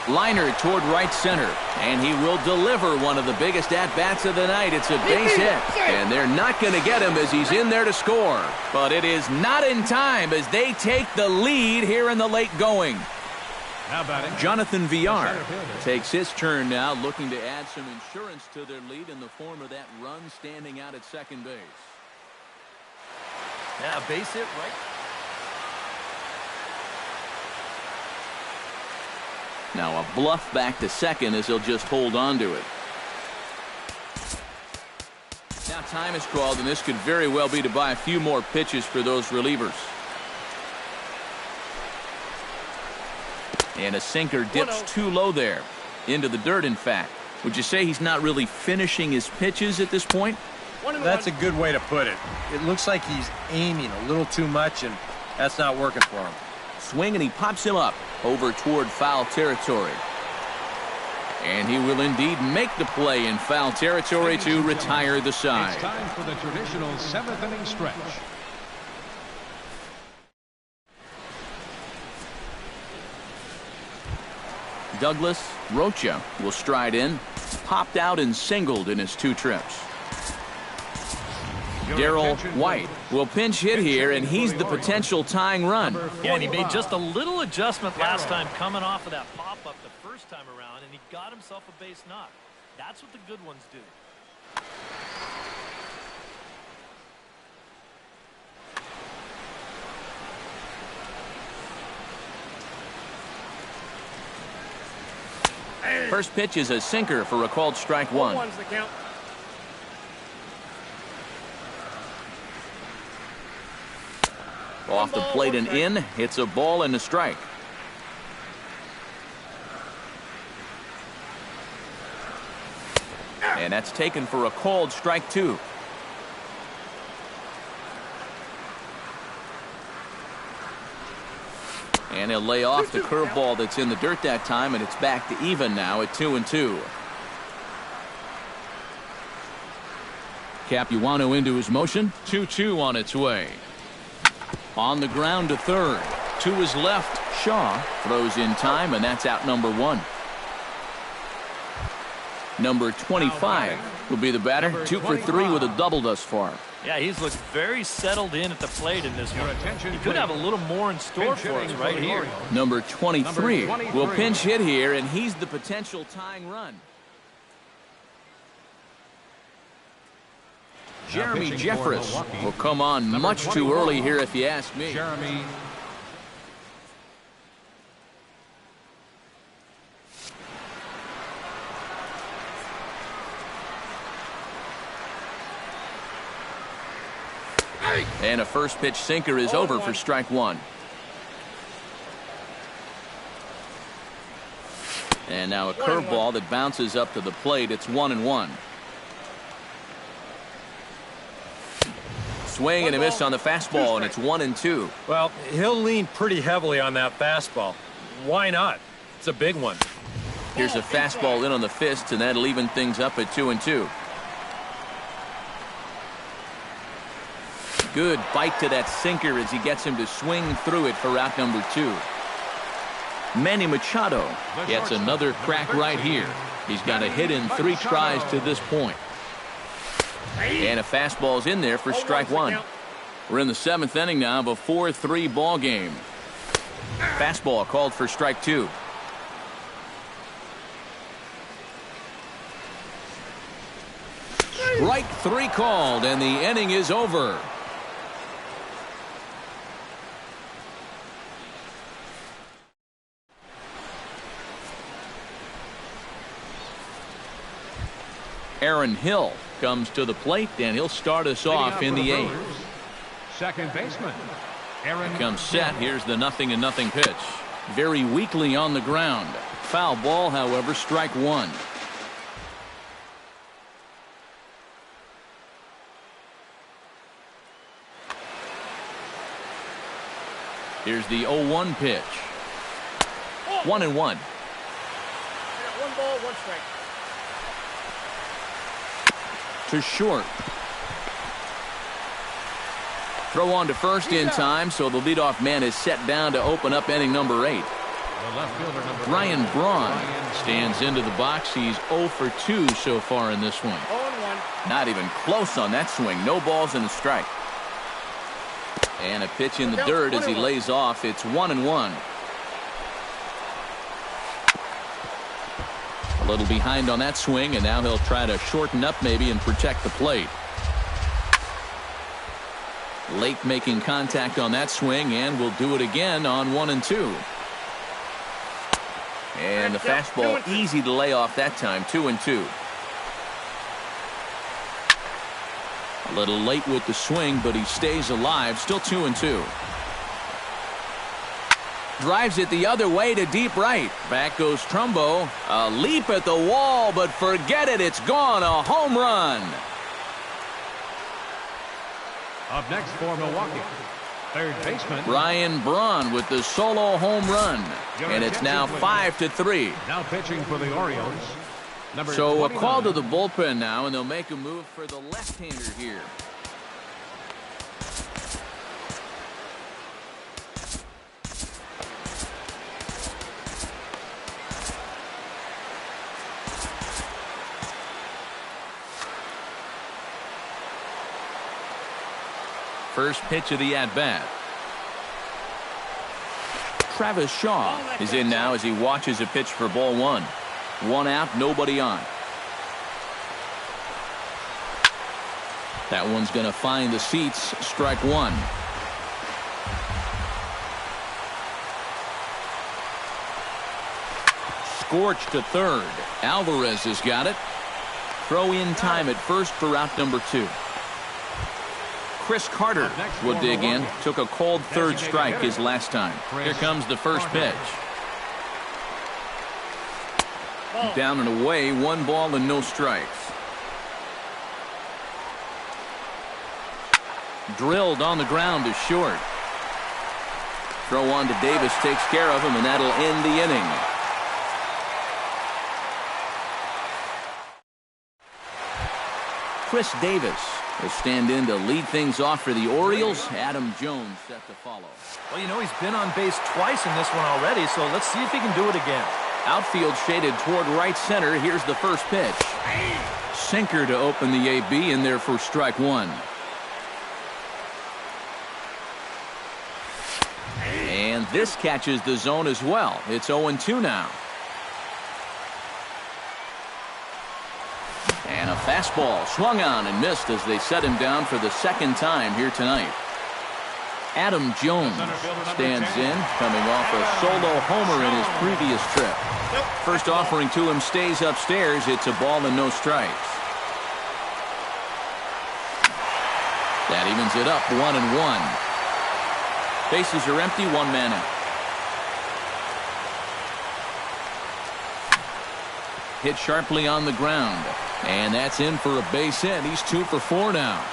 A: Liner toward right center, and he will deliver one of the biggest at-bats of the night. It's a base hit, and they're not going to get him as he's in there to score. But it is not in time as they take the lead here in the late going. Jonathan Villar takes his turn now, looking to add some insurance to their lead in the form of that run standing out at second base.
C: Yeah, base hit right.
A: Now a bluff back to second as he'll just hold on to it. Now time is called, and this could very well be to buy a few more pitches for those relievers. And a sinker dips too low there. Into the dirt, in fact. Would you say he's not really finishing his pitches at this point?
B: That's a good way to put it. It looks like he's aiming a little too much, and that's not working for him.
A: Swing, and he pops him up over toward foul territory. And he will indeed make the play in foul territory to retire the side.
D: It's time for the traditional 7th inning stretch.
A: Douglas Rocha will stride in. Popped out and singled in his 2 trips. Darrell White will pinch hit here, and he's the potential tying run.
C: Yeah, and he made just a little adjustment last time coming off of that pop-up the first time around, and he got himself a base knock. That's what the good ones do.
A: First pitch is a sinker for a called strike 1. Off the plate and in. It's a ball and a strike. And that's taken for a called strike 2. And he'll lay off the curveball that's in the dirt that time, and it's back to even now at 2-2. Capuano into his motion. 2-2 on its way. On the ground to third. To his left, Shaw throws in time, and that's out number 1. Number 25 will be the batter. 2 for 3 with a double thus far.
C: Yeah, he's looked very settled in at the plate in this one. He could have a little more in store for us right here.
A: Number 23 will pinch hit here, and he's the potential tying run. Jeremy Jeffress will come on much too early here, if you ask me.
D: Jeremy.
A: And a first pitch sinker is over for strike 1. And now a curveball that bounces up to the plate. It's 1-1. Swing and a miss on the fastball, and it's 1-2.
B: Well, he'll lean pretty heavily on that fastball. Why not? It's a big one.
A: Here's a fastball in on the fist, and that'll even things up at 2-2. Good bite to that sinker as he gets him to swing through it for out number 2. Manny Machado gets another crack right here. He's got a hit in 3 tries to this point. And a fastball's in there for strike 1. We're in the 7th inning now of a 4-3 ball game. Fastball called for strike 2. Strike 3 called, and the inning is over. Aaron Hill comes to the plate, and he'll start us off in the 8th.
D: Second baseman, Aaron.
A: Comes set. Here's the 0-0 pitch. Very weakly on the ground. Foul ball, however, strike 1. Here's the 0-1 pitch. 1-1.
E: 1 ball, 1 strike.
A: To short. Throw on to first in time, so the leadoff man is set down to open up inning number 8. Ryan Braun stands into the box. He's 0 for 2 so far in this one.
E: 0-1.
A: Not even close on that swing. No balls and a strike. And a pitch in the dirt as he lays off. It's 1-1. A little behind on that swing, and now he'll try to shorten up maybe and protect the plate. Late making contact on that swing, and will do it again on 1-2. And the fastball easy to lay off that time, 2-2. A little late with the swing, but he stays alive, still 2-2. Drives it the other way to deep right. Back goes Trumbo. A leap at the wall, but forget it, it's gone, a home run.
D: Up next for Milwaukee, third baseman
A: Ryan Braun with the solo home run. And it's now 5-3.
D: Now pitching for the Orioles.
A: So a call to the bullpen now, and they'll make a move for the left-hander here. First pitch of the at-bat. Travis Shaw is in now as he watches a pitch for ball one. 1 out, nobody on. That one's going to find the seats. Strike one. Scorched to third. Alvarez has got it. Throw in time at first for out number 2. Chris Carter will dig in. Took a cold third strike his last time. Here comes the first pitch. Down and away, 1 ball and no strikes. Drilled on the ground to short. Throw on to Davis takes care of him, and that'll end the inning. Chris Davis will stand in to lead things off for the Orioles. Adam Jones set to follow.
C: Well, you know, he's been on base twice in this one already, so let's see if he can do it again.
A: Outfield shaded toward right center. Here's the first pitch. Sinker to open the AB in there for strike one. And this catches the zone as well. It's 0-2 now. And a fastball swung on and missed as they set him down for the second time here tonight. Adam Jones stands in, coming off a solo homer in his previous trip. First offering to him stays upstairs. It's a ball and no strikes. That evens it up, 1-1. Bases are empty, 1 man out. Hit sharply on the ground. And that's in for a base hit. He's 2 for 4 now.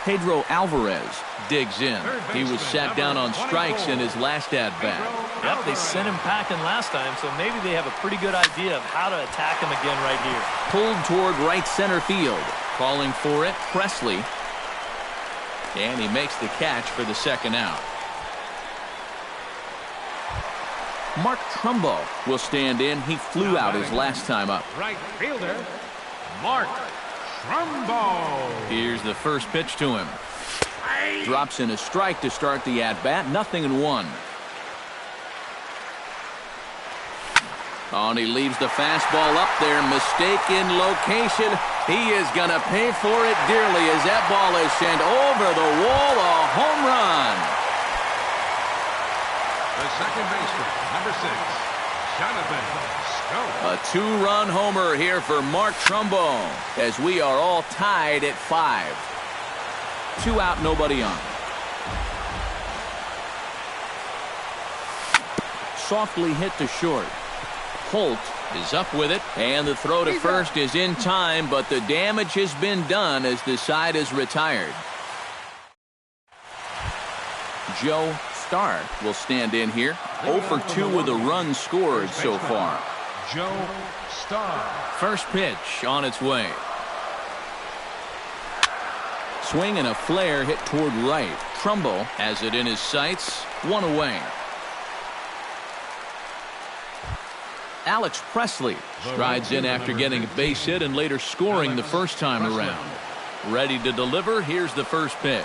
A: Pedro Alvarez digs in. He was sat down on strikes in his last at-bat.
C: Yep, they sent him packing last time, so maybe they have a pretty good idea of how to attack him again right here.
A: Pulled toward right center field. Calling for it, Presley. And he makes the catch for the second out. Mark Trumbo will stand in. He flew out his last time up.
D: Right fielder, Mark Trumbo.
A: Here's the first pitch to him. Drops in a strike to start the at-bat. 0-1. Oh, and he leaves the fastball up there. Mistaken location. He is going to pay for it dearly as that ball is sent over the wall. A home run.
D: The second baseman, number 6, Jonathan Schoop.
A: A 2-run homer here for Mark Trumbo as we are all tied at 5. 2 out, nobody on. Softly hit to short. Holt is up with it, and the throw to first is in time, but the damage has been done as the side is retired. Joe Starr will stand in here. 0 for 2 with a run scored so far.
D: Joe Starr.
A: First pitch on its way. Swing and a flare hit toward right. Trumbo has it in his sights. 1 away. Alex Presley strides in after getting a base hit and later scoring the first time around. Ready to deliver. Here's the first pitch.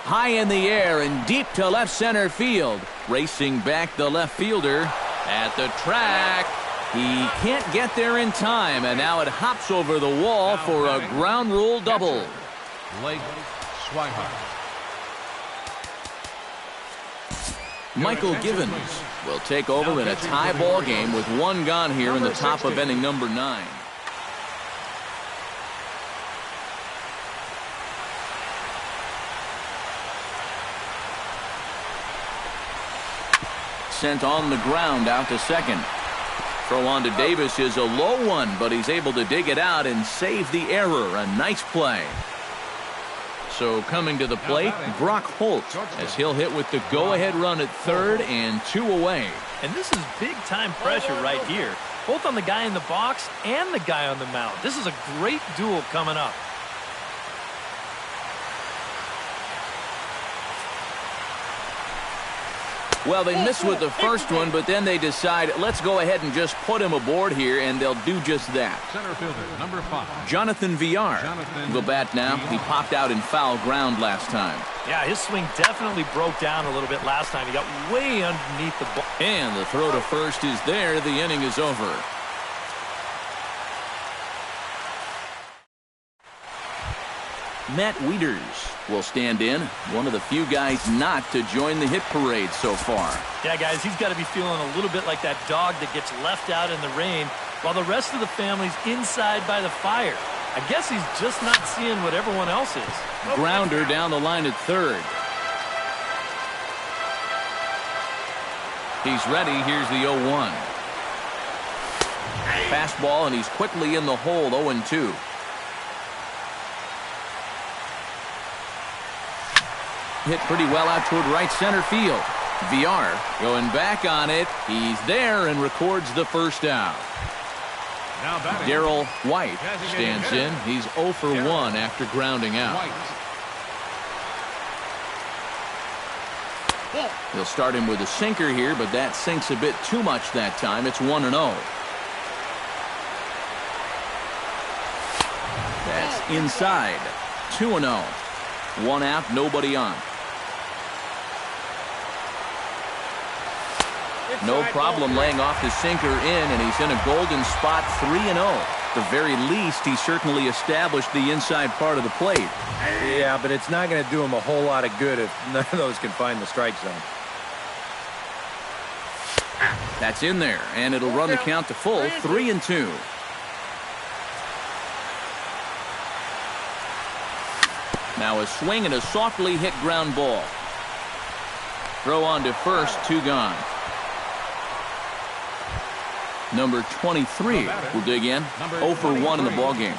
A: High in the air and deep to left center field. Racing back the left fielder at the track. He can't get there in time, and now it hops over the wall for a ground rule double.
D: Blake Swihart.
A: Michael Givens will take over in a tie ball game with one gone here in the top of inning number 9. Sent on the ground out to second. Throw on to Davis is a low one, but he's able to dig it out and save the error. A nice play. So coming to the plate, Brock Holt, as he'll hit with the go-ahead run at third and 2 away.
C: And this is big-time pressure right here, both on the guy in the box and the guy on the mound. This is a great duel coming up.
A: Well, they missed with the first one, but then they decide, let's go ahead and just put him aboard here, and they'll do just that.
D: Center fielder, number 5.
A: Jonathan Villar will bat now. He popped out in foul ground last time.
C: Yeah, his swing definitely broke down a little bit last time. He got way underneath the ball.
A: And the throw to first is there. The inning is over. Matt Wieters will stand in, one of the few guys not to join the hit parade so far.
C: Yeah, guys, he's got to be feeling a little bit like that dog that gets left out in the rain while the rest of the family's inside by the fire. I guess he's just not seeing what everyone else is.
A: Grounder down the line at third. He's ready. Here's the 0-1. Fastball, and he's quickly in the hole, 0-2. Hit pretty well out toward right center field. Villar going back on it. He's there and records the first out. Darrell White stands in. He's 0 for 1 after grounding out. He'll start him with a sinker here, but that sinks a bit too much that time. It's 1-0. That's inside. 2-0. 1 out, nobody on. No problem laying off the sinker in, and he's in a golden spot, 3-0. The very least, he certainly established the inside part of the plate.
B: Yeah, but it's not going to do him a whole lot of good if none of those can find the strike zone.
A: That's in there, and it'll run the count to full, 3-2. Now a swing and a softly hit ground ball. Throw on to first, 2 gone. Number 23 will dig in, 0 for 1 in the ballgame.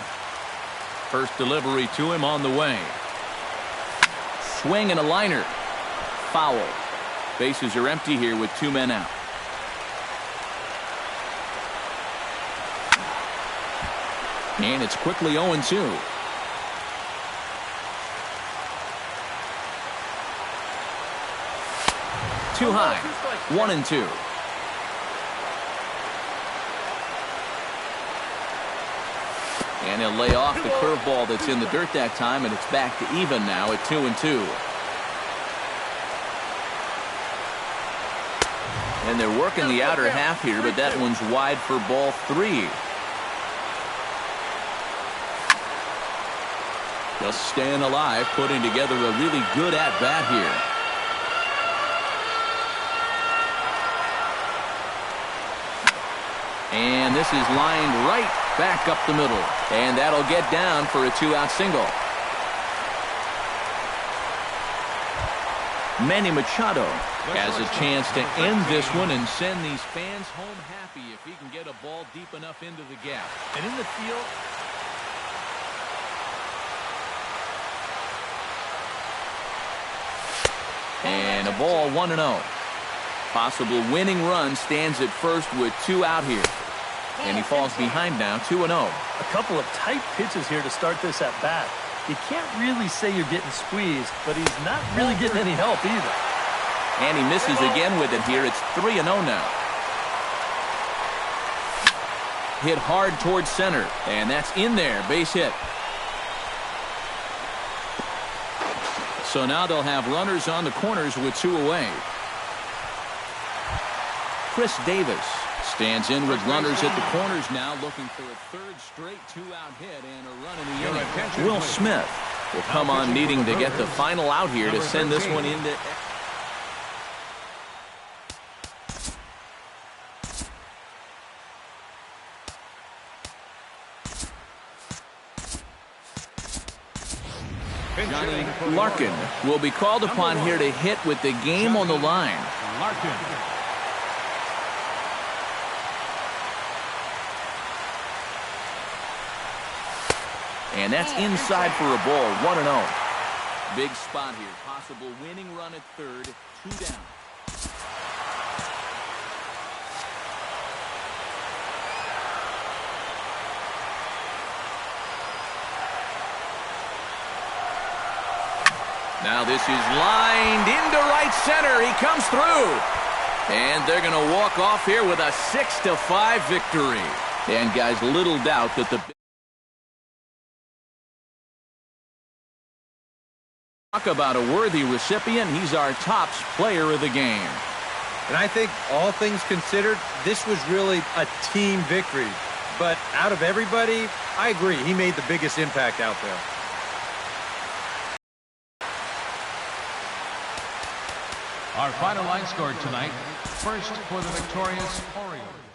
A: First delivery to him on the way. Swing and a liner. Foul. Bases are empty here with 2 men out. And it's quickly 0-2. Too high. 1-2. And he'll lay off the curveball that's in the dirt that time, and it's back to even now at 2-2. And they're working the outer half here, but that one's wide for ball 3. Just staying alive, putting together a really good at-bat here. And this is lined right back up the middle. And that'll get down for a 2-out single. Manny Machado has a chance to end this one and send these fans home happy if he can get a ball deep enough into the gap.
C: And in the field,
A: and a ball, 1-0. Possible winning run stands at first with 2 out here. And he falls behind now, 2-0.
C: a couple of tight pitches here to start this at bat. You can't really say you're getting squeezed, but he's not really getting any help either.
A: And he misses again with it here. It's 3-0 now. Hit hard towards center, and that's in there. Base hit. So now they'll have runners on the corners with 2 away. Chris Davis stands in with runners at the corners now, looking for a third straight 2-out hit and a run in the inning. Will Smith will come on needing to get the final out here to send this one into. Johnny Larkin will be called upon here to hit with the game on the line.
D: Larkin.
A: And that's inside for a ball, 1-0. Big spot here. Possible winning run at third, 2 down. Now this is lined into right center. He comes through. And they're going to walk off here with a 6-5 victory. And guys, little doubt that the... Talk about a worthy recipient. He's our tops player of the game.
B: And I think all things considered, this was really a team victory. But out of everybody, I agree. He made the biggest impact out there.
D: Our final line scored tonight. First for the victorious Orioles.